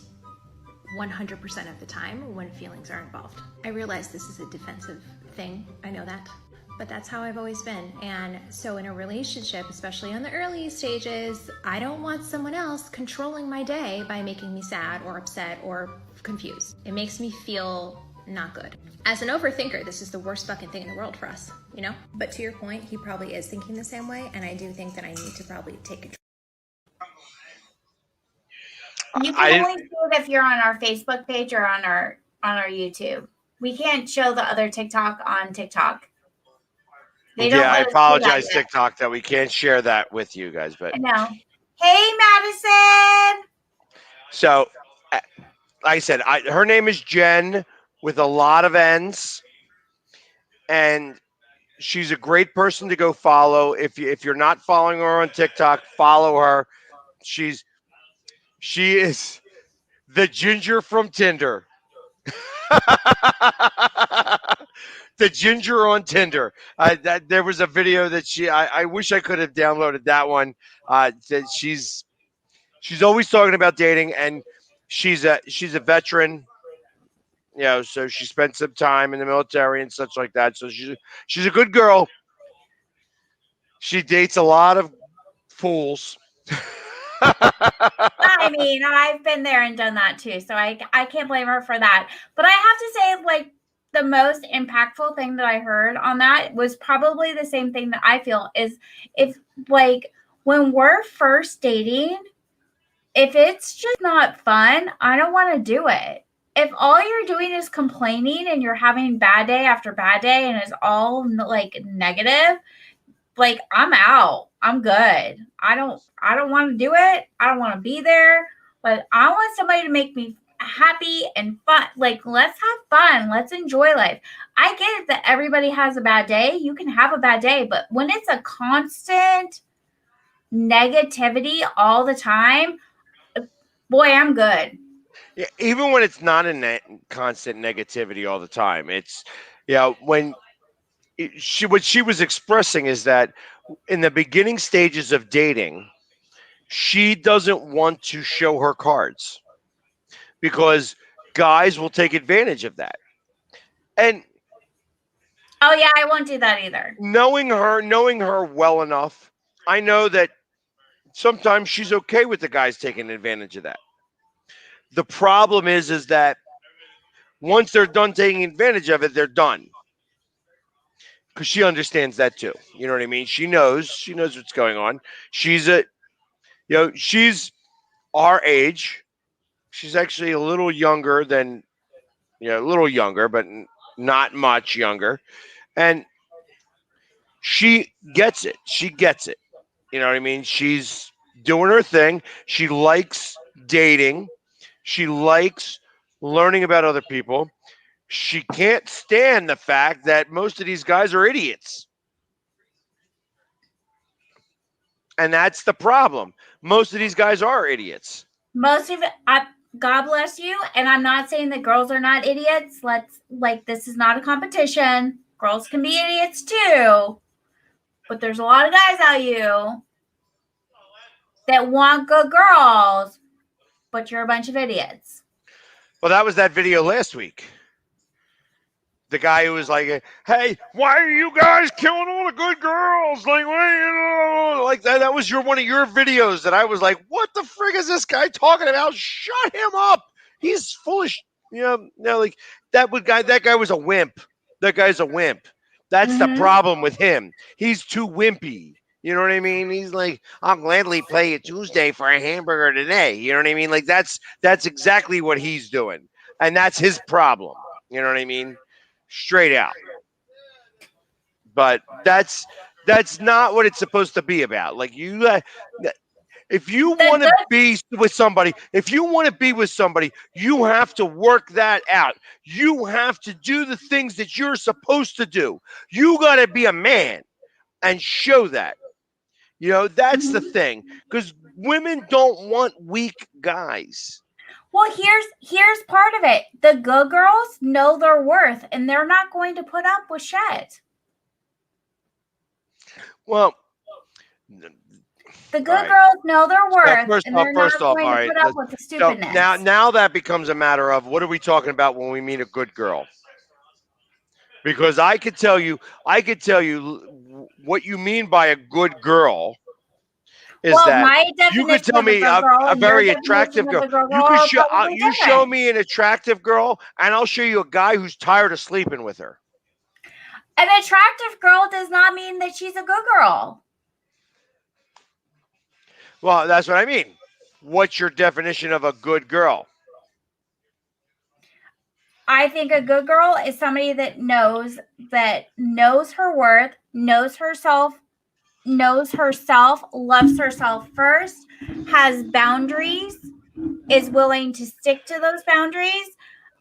100% of the time when feelings are involved. I realize this is a defensive thing, I know that, but that's how I've always been. And so in a relationship, especially in the early stages, I don't want someone else controlling my day by making me sad or upset or confused. It makes me feel not good. As an overthinker, this is the worst fucking thing in the world for us, you know? But to your point, he probably is thinking the same way, and I do think that I need to probably take control. You can only see it if you're on our Facebook page or on our YouTube. We can't show the other TikTok on TikTok. Yeah, I apologize, TikTok, that we can't share that with you guys. But I know. Hey, Madison. So, like I said, her name is Jen with a lot of N's, and she's a great person to go follow. If you're not following her on TikTok, follow her. She is the ginger from Tinder. The ginger on Tinder. There was a video that I wish I could have downloaded that one. That she's always talking about dating, and she's a veteran. You know, so she spent some time in the military and such like that. So she's a good girl. She dates a lot of fools. I mean, I've been there and done that too, so I can't blame her for that. But I have to say, like, the most impactful thing that I heard on that was probably the same thing that I feel is if, like, when we're first dating, if it's just not fun, I don't want to do it. If all you're doing is complaining and you're having bad day after bad day and it's all like negative, like, I'm out. I'm good. I don't want to do it. I don't want to be there, but I want somebody to make me happy and fun. Like, let's have fun. Let's enjoy life. I get it that everybody has a bad day. You can have a bad day, but when it's a constant negativity all the time, boy, I'm good. Yeah, even when it's not a constant negativity all the time, it's, when what she was expressing is that in the beginning stages of dating, she doesn't want to show her cards because guys will take advantage of that. And oh yeah, I won't do that either. Knowing her well enough, I know that sometimes she's okay with the guys taking advantage of that. The problem is that once they're done taking advantage of it, they're done. Because she understands that too. You know what I mean? She knows what's going on. She's our age. She's actually a little younger than, a little younger, but not much younger. And she gets it. She gets it. You know what I mean? She's doing her thing. She likes dating. She likes learning about other people. She can't stand the fact that most of these guys are idiots. And that's the problem. Most of these guys are idiots. Most of it, God bless you. And I'm not saying that girls are not idiots. This is not a competition. Girls can be idiots too. But there's a lot of guys out you that want good girls, but you're a bunch of idiots. Well, that was that video last week. The guy who was like, "Hey, why are you guys killing all the good girls?" Like, like that. That was one of your videos that I was like, "What the frig is this guy talking about? Shut him up! He's foolish." Like that guy was a wimp. That guy's a wimp. That's the problem with him. He's too wimpy. You know what I mean? He's like, "I'll gladly pay you Tuesday for a hamburger today." You know what I mean? Like that's exactly what he's doing, and that's his problem. You know what I mean? Straight out. But that's not what it's supposed to be about. Like if you want to be with somebody, you have to work that out. You have to do the things that you're supposed to do. You got to be a man. and show that. That's the thing, because women don't want weak guys. Well, here's part of it. The good girls know their worth, and they're not going to put up with shit. Well, The good right. girls know their worth, first and off, they're not all going to right. put up with the So stupidness. now that becomes a matter of what are we talking about when we mean a good girl? Because I could tell you what you mean by a good girl is Well, that my you could definition tell of a me good girl a and your very definition attractive of girl. a good You girl could are show probably you show different. me an attractive girl, and I'll show you a guy who's tired of sleeping with her. An attractive girl does not mean that she's a good girl. Well, that's what I mean. What's your definition of a good girl? I think a good girl is somebody that knows her worth, knows herself, loves herself first, has boundaries, is willing to stick to those boundaries,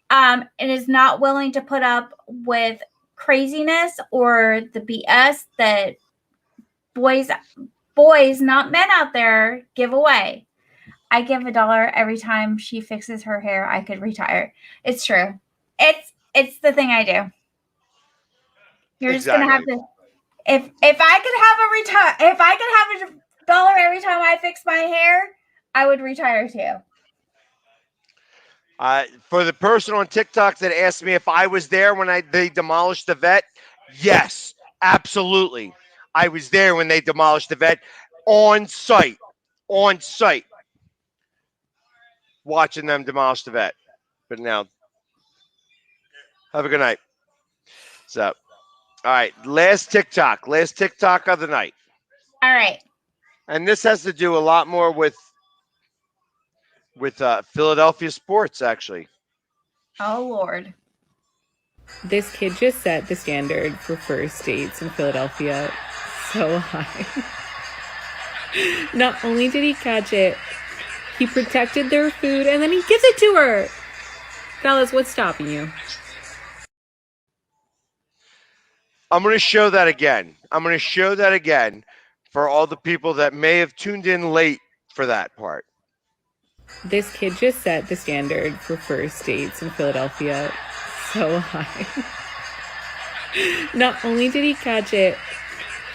and is not willing to put up with craziness or the BS that boys, not men out there, give away. I give $1 every time she fixes her hair. I could retire. It's true. It's the thing I do. You're just gonna have to. If I could have $1 every time I fix my hair, I would retire too. For the person on TikTok that asked me if I was there when they demolished the vet, yes, absolutely. I was there when they demolished the vet on site, watching them demolish the vet. But now, have a good night. So, all right, last TikTok of the night. All right. And this has to do a lot more with Philadelphia sports, actually. Oh, Lord. This kid just set the standard for first dates in Philadelphia so high. Not only did he catch it, he protected their food and then he gives it to her. Fellas, what's stopping you? I'm going to show that again for all the people that may have tuned in late for that part. This kid just set the standard for first dates in Philadelphia so high. Not only did he catch it,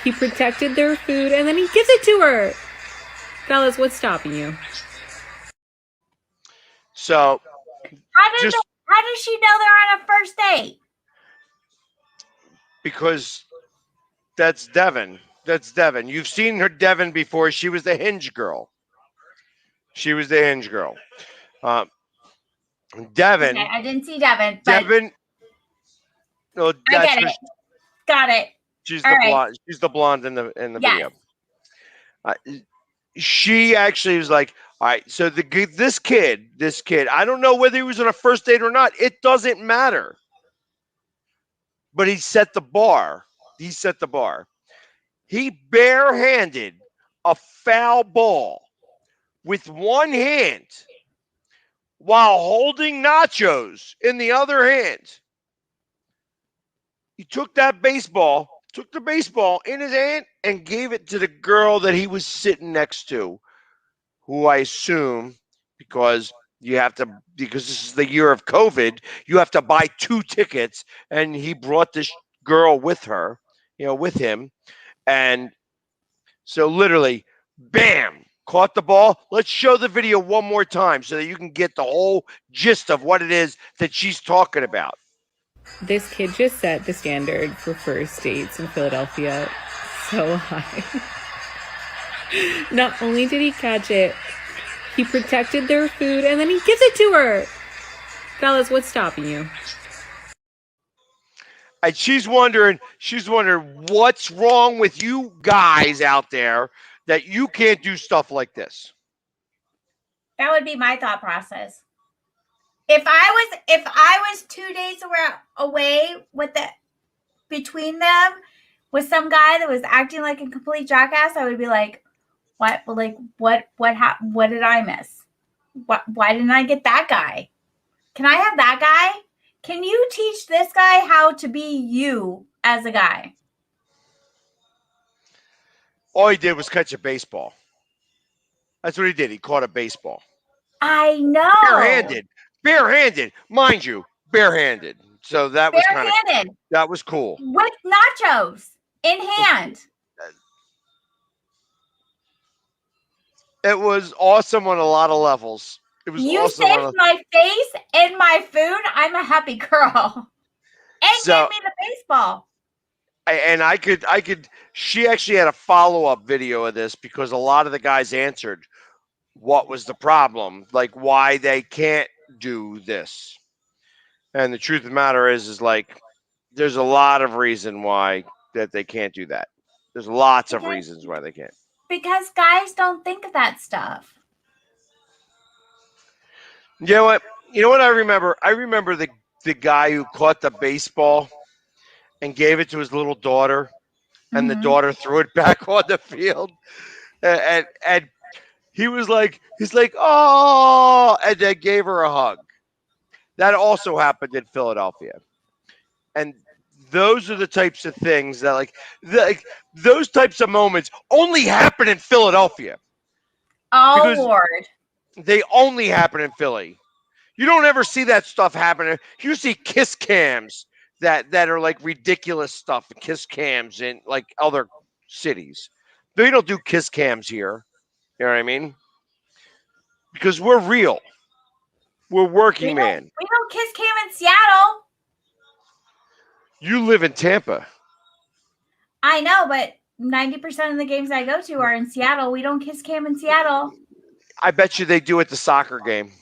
he protected their food and then he gives it to her. Fellas, what's stopping you? So, How does she know they're on a first date? Because that's Devin. You've seen her, Devin, before. She was the Hinge girl. Devin. Okay, I didn't see Devin. But Devin. No, I get it. Got it. She's the blonde. She's the blonde in the Yes. video. She actually was like, all right. So this kid. I don't know whether he was on a first date or not. It doesn't matter. But he set the bar. He barehanded a foul ball with one hand while holding nachos in the other hand. He took the baseball in his hand and gave it to the girl that he was sitting next to, who I assume, because this is the year of COVID, you have to buy 2 tickets, and he brought this girl with him. And so literally, bam, caught the ball. Let's show the video one more time so that you can get the whole gist of what it is that she's talking about. This kid just set the standard for first dates in Philadelphia so high. Not only did he catch it, he protected their food and then he gives it to her. Fellas, what's stopping you? And she's wondering what's wrong with you guys out there that you can't do stuff like this. That would be my thought process. If I was 2 days away between them with some guy that was acting like a complete jackass, I would be like, what? Like, what did I miss? Why didn't I get that guy? Can I have that guy? Can you teach this guy how to be you as a guy? All he did was catch a baseball. That's what he did. He caught a baseball. I know. Barehanded, mind you, barehanded. So that was kind of Barehanded that was cool. with nachos in hand. It was awesome on a lot of levels. It was You awesome. saved my face and my food. I'm a happy girl. And So- gave me the baseball. I could. She actually had a follow-up video of this because a lot of the guys answered what was the problem, like why they can't do this. And the truth of the matter is like there's a lot of reason why that they can't do that. There's lots of Okay. reasons why they can't. Because guys don't think of that stuff. You know what? You know what I remember? I remember the guy who caught the baseball and gave it to his little daughter, and the Mhm. daughter threw it back on the field, and he was like, oh, and then gave her a hug. That also happened in Philadelphia, and those are the types of things that like those types of moments only happen in Philadelphia. Oh, Because- Lord. They only happen in Philly. You don't ever see that stuff happening. You see kiss cams that are like ridiculous stuff, kiss cams in like other cities. They don't do kiss cams here. You know what I mean? Because we're real. We're working man. We don't kiss Cam in Seattle. You live in Tampa. I know, but 90% of the games I go to are in Seattle. We don't kiss Cam in Seattle. I bet you they do at the soccer game.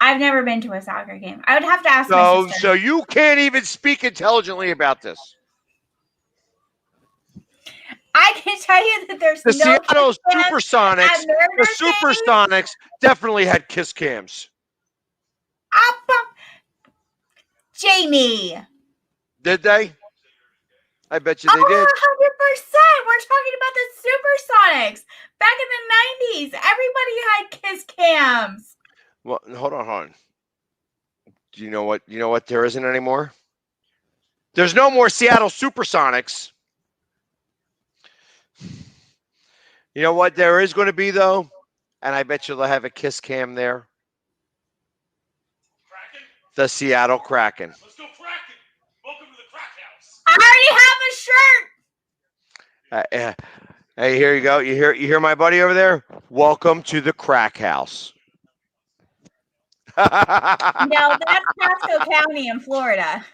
I've never been to a soccer game. I would have to ask my So sister. so you can't even speak intelligently about this. I can tell you that there's The no Seattle kiss cams Supersonics, at Mariners the games. Supersonics definitely had kiss cams. Jamie. Did they? I bet you they 100%. did. We're talking about the Supersonics. Back in the 90s, everybody had kiss cams. Well, hold on. Do you know what? You know what? There isn't anymore. There's no more Seattle Supersonics. You know what? There is going to be though, and I bet you they'll have a kiss cam there. Kraken? The Seattle Kraken. Let's go Kraken! Welcome to the crack house. I already have a shirt. Hey, here you go. You hear my buddy over there? Welcome to the crack house. No, that's Pasco County in Florida.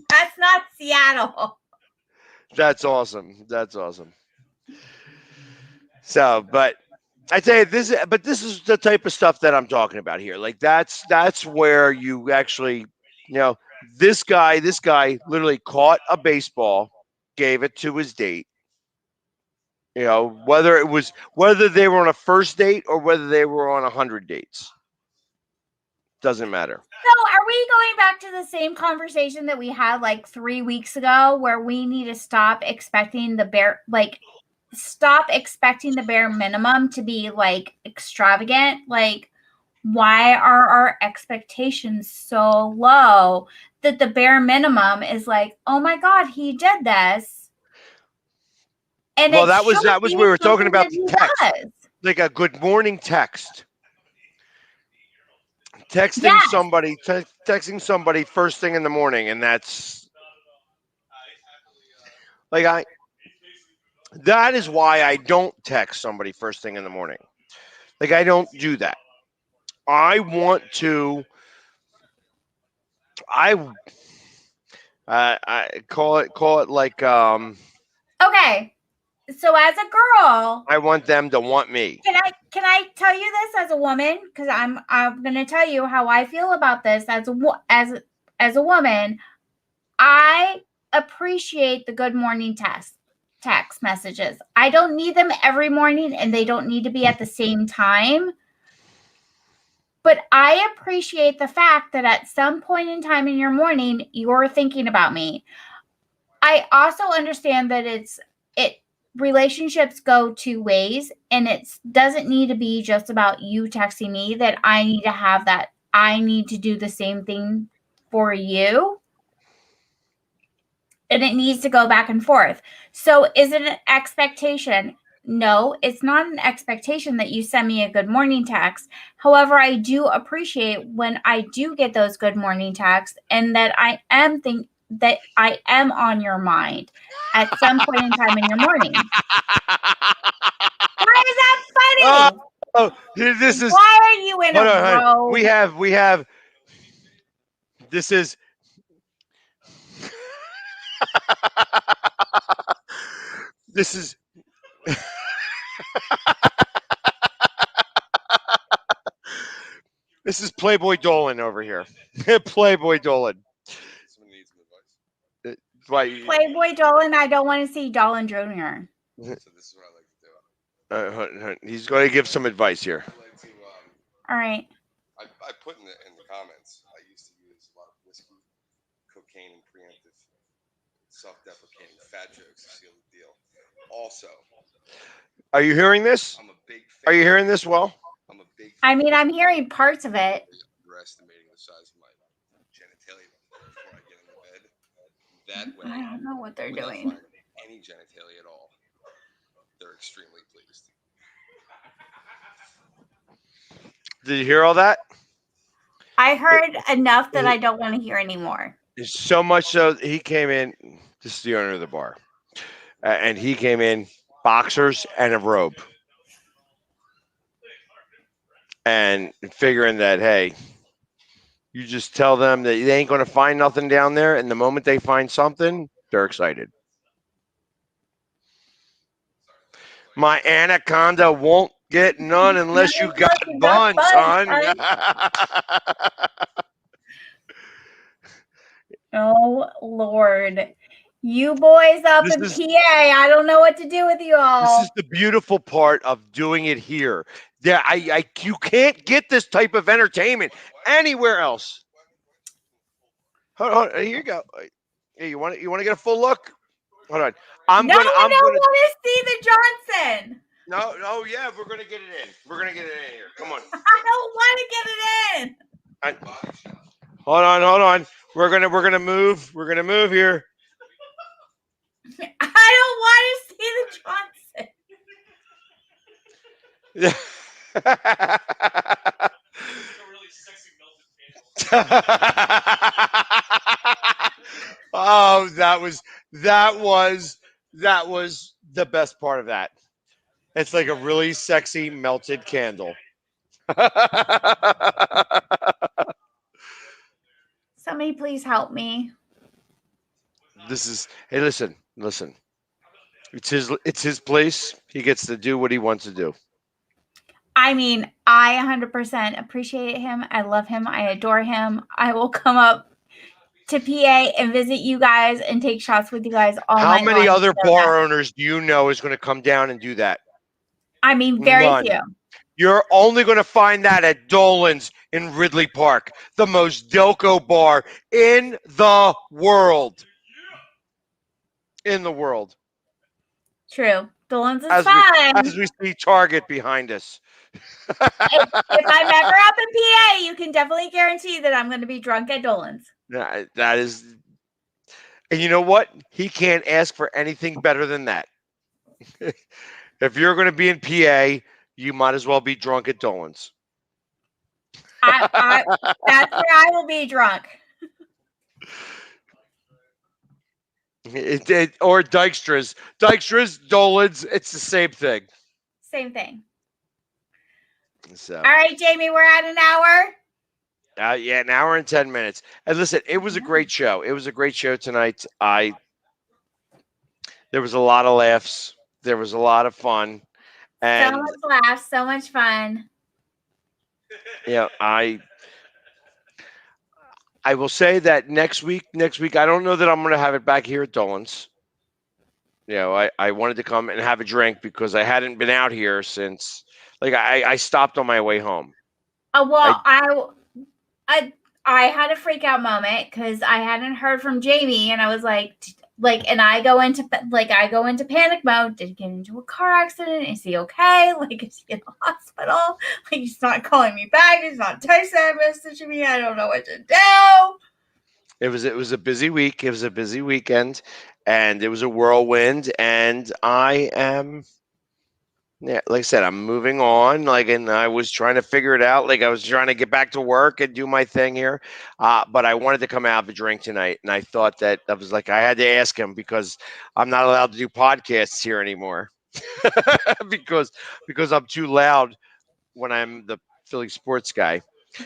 That's not Seattle. That's awesome. That's awesome. So, but I tell you this is the type of stuff that I'm talking about here. Like that's where you actually, this guy literally caught a baseball, gave it to his date. Whether they were on a first date or whether they were on 100 dates. Doesn't matter. So are we going back to the same conversation that we had like 3 weeks ago where we need to stop expecting the bare minimum to be like extravagant? Like, why are our expectations so low that the bare minimum is like, oh my God, he did this. And Well, it that was should we were be talking about something the that he text. does. Like a good morning text. Texting Yes. somebody, texting somebody first thing in the morning, and that's like that is why I don't text somebody first thing in the morning. Like I don't do that. I want to. I call it like Okay. So as a girl, I want them to want me. can I tell you this as a woman? Because I'm going to tell you how I feel about this as a woman. I appreciate the good morning text messages. I don't need them every morning, and they don't need to be at the same time. But I appreciate the fact that at some point in time in your morning, you're thinking about me. I also understand that relationships go two ways, and it doesn't need to be just about you texting me that I need to have that. I need to do the same thing for you. and it needs to go back and forth. So is it an expectation? No, it's not an expectation that you send me a good morning text. However, I do appreciate when I do get those good morning texts and that I am on your mind at some point in time in your morning. Why is that funny? Oh, this is. Why are you in Hold a on, hold row? on. We have. This is. This is. This is Playboy Dolan over here. Playboy Dolan. Someone needs some advice. Why? Playboy Dolan, I don't want to see Dolan Jr. So this is what I like to do. He's going to give some advice here. I like to. All right. I put in the comments. I used to use a lot of whiskey, cocaine, and preemptive, self-deprecating fat jokes to seal the deal. Also, Are you hearing this? I'm a big. Are you hearing this well? I'm a big. I mean, I'm hearing parts of it. Underestimating the size of my genitalia before I get into bed. That way, I don't know what they're when they doing. find any genitalia at all, they're extremely pleased. Did you hear all that? I heard enough that I don't want to hear anymore. So much so he came in. This is the owner of the bar, and he came in boxers and a robe, and figuring that hey, you just tell them that they ain't going to find nothing down there, and the moment they find something, they're excited. My anaconda won't get none unless you got buns, son. Oh, Lord. You boys up This in is- PA, I don't know what to do with you all. This is the beautiful part of doing it here. Yeah, you can't get this type of entertainment anywhere else. Hold on, here you go. Hey, you want to get a full look? Hold on. I don't want to see the Johnson. No, yeah, we're gonna get it in. We're gonna get it in here. Come on. I don't want to get it in. Hold on. We're gonna move. We're gonna move here. I don't want to see the Johnson. It's a really sexy melted candle. Oh, that was the best part of that. It's like a really sexy melted candle. Somebody please help me. Hey, listen. It's his place. He gets to do what he wants to do. I mean, I 100% appreciate him. I love him. I adore him. I will come up to PA and visit you guys and take shots with you guys all night How many long. other bar owners do you know is going to come down and do that? I mean, very None. few. You're only going to find that at Dolan's in Ridley Park, the most Delco bar in the world. In the world. True. Dolan's is As fun. we see Target behind us. If I'm ever up in PA, you can definitely guarantee that I'm going to be drunk at Dolan's. That is, and you know what? He can't ask for anything better than that. If you're going to be in PA, you might as well be drunk at Dolan's. That's where I will be drunk. Or Dykstra's, Dolan's, it's the same thing. Same thing. So, All right, Jamie, we're at an hour. yeah, an hour and 10 minutes. And listen, it was a great show. It was a great show tonight. There was a lot of laughs. There was a lot of fun. And So much laughs, so much fun. yeah, I will say that next week, I don't know that I'm going to have it back here at Dolan's. You know, I wanted to come and have a drink because I hadn't been out here since, like, I stopped on my way home. Well, I had a freak out moment because I hadn't heard from Jamie, and I was like, and I go into panic mode. Did he get into a car accident? Is he okay? Like, is he in the hospital? Like, he's not calling me back. He's not texting, messaging me. I don't know what to do. It was a busy week. It was a busy weekend, and it was a whirlwind. And I am, yeah, like I said, I'm moving on. Like, and I was trying to figure it out. Like, I was trying to get back to work and do my thing here. But I wanted to come out have a drink tonight, and I thought that I was like, I had to ask him because I'm not allowed to do podcasts here anymore because I'm too loud when I'm the Philly sports guy.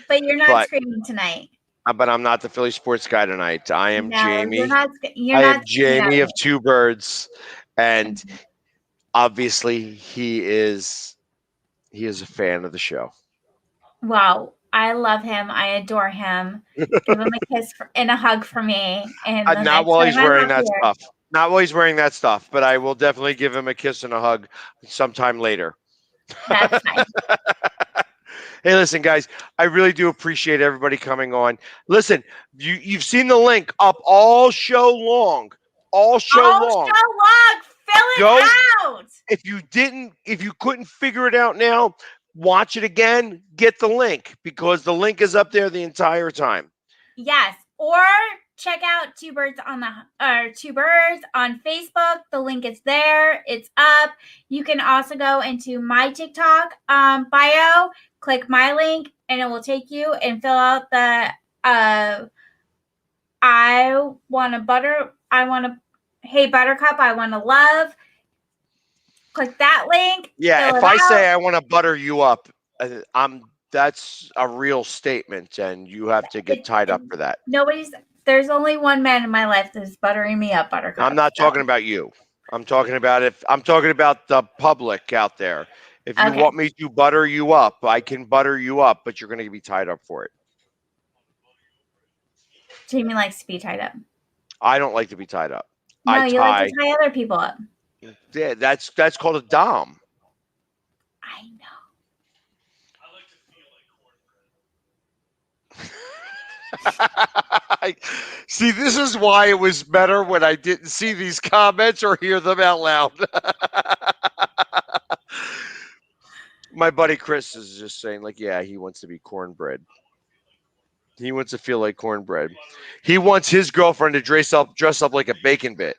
But you're not But screaming tonight. but I'm not the Philly sports guy tonight. I am No, you're Jamie. not. You're I not am screaming Jamie at of me. Two Birds, and obviously he is a fan of the show. Wow, I love him. I adore him. Give him a kiss and a hug for me. And the Not next while time he's I'm wearing up that here, stuff. Not while he's wearing that stuff, but I will definitely give him a kiss and a hug sometime later. that's fine. Hey, listen, guys, I really do appreciate everybody coming on. Listen, you've seen the link up all show long. All show All long. show long, fill it Go. out. If you couldn't figure it out now, watch it again, get the link because the link is up there the entire time. Yes, or check out Two Birds on Facebook. The link is there. It's up. You can also go into my TikTok bio, click my link, and it will take you and fill out the hey Buttercup, I want to love. Click that link. Yeah, fill if it I out. say I want to butter you up, that's a real statement, and you have to get tied up for that. There's only one man in my life that's buttering me up, Buttercup. I'm not talking about you. I'm talking about the public out there. If you Okay. want me to butter you up, I can butter you up, but you're going to be tied up for it. Jamie likes to be tied up. I don't like to be tied up. No, you like to tie other people up. Yeah, that's called a dom. I know. See, this is why it was better when I didn't see these comments or hear them out loud. My buddy Chris is just saying, like, yeah, he wants to be cornbread. He wants to feel like cornbread. He wants his girlfriend to dress up like a bacon bit.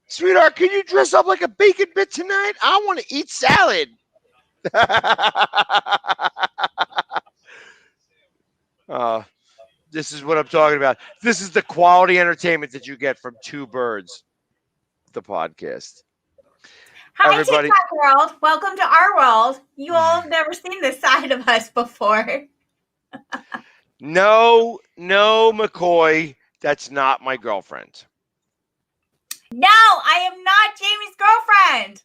Sweetheart, can you dress up like a bacon bit tonight? I want to eat salad. This is what I'm talking about. This is the quality entertainment that you get from Two Birds, the podcast. Hi, Everybody. TikTok world. Welcome to our world. You all have never seen this side of us before. No, McCoy, that's not my girlfriend. No, I am not Jamie's girlfriend.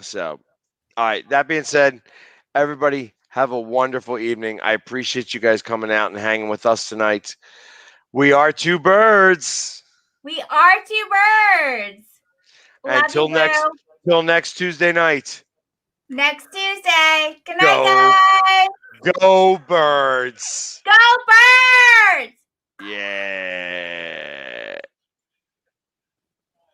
So, all right. That being said, everybody have a wonderful evening. I appreciate you guys coming out and hanging with us tonight. We are Two Birds. We are Two Birds. Until next Tuesday night. Next Tuesday. Good night, guys. Go Birds. Go Birds. Yeah.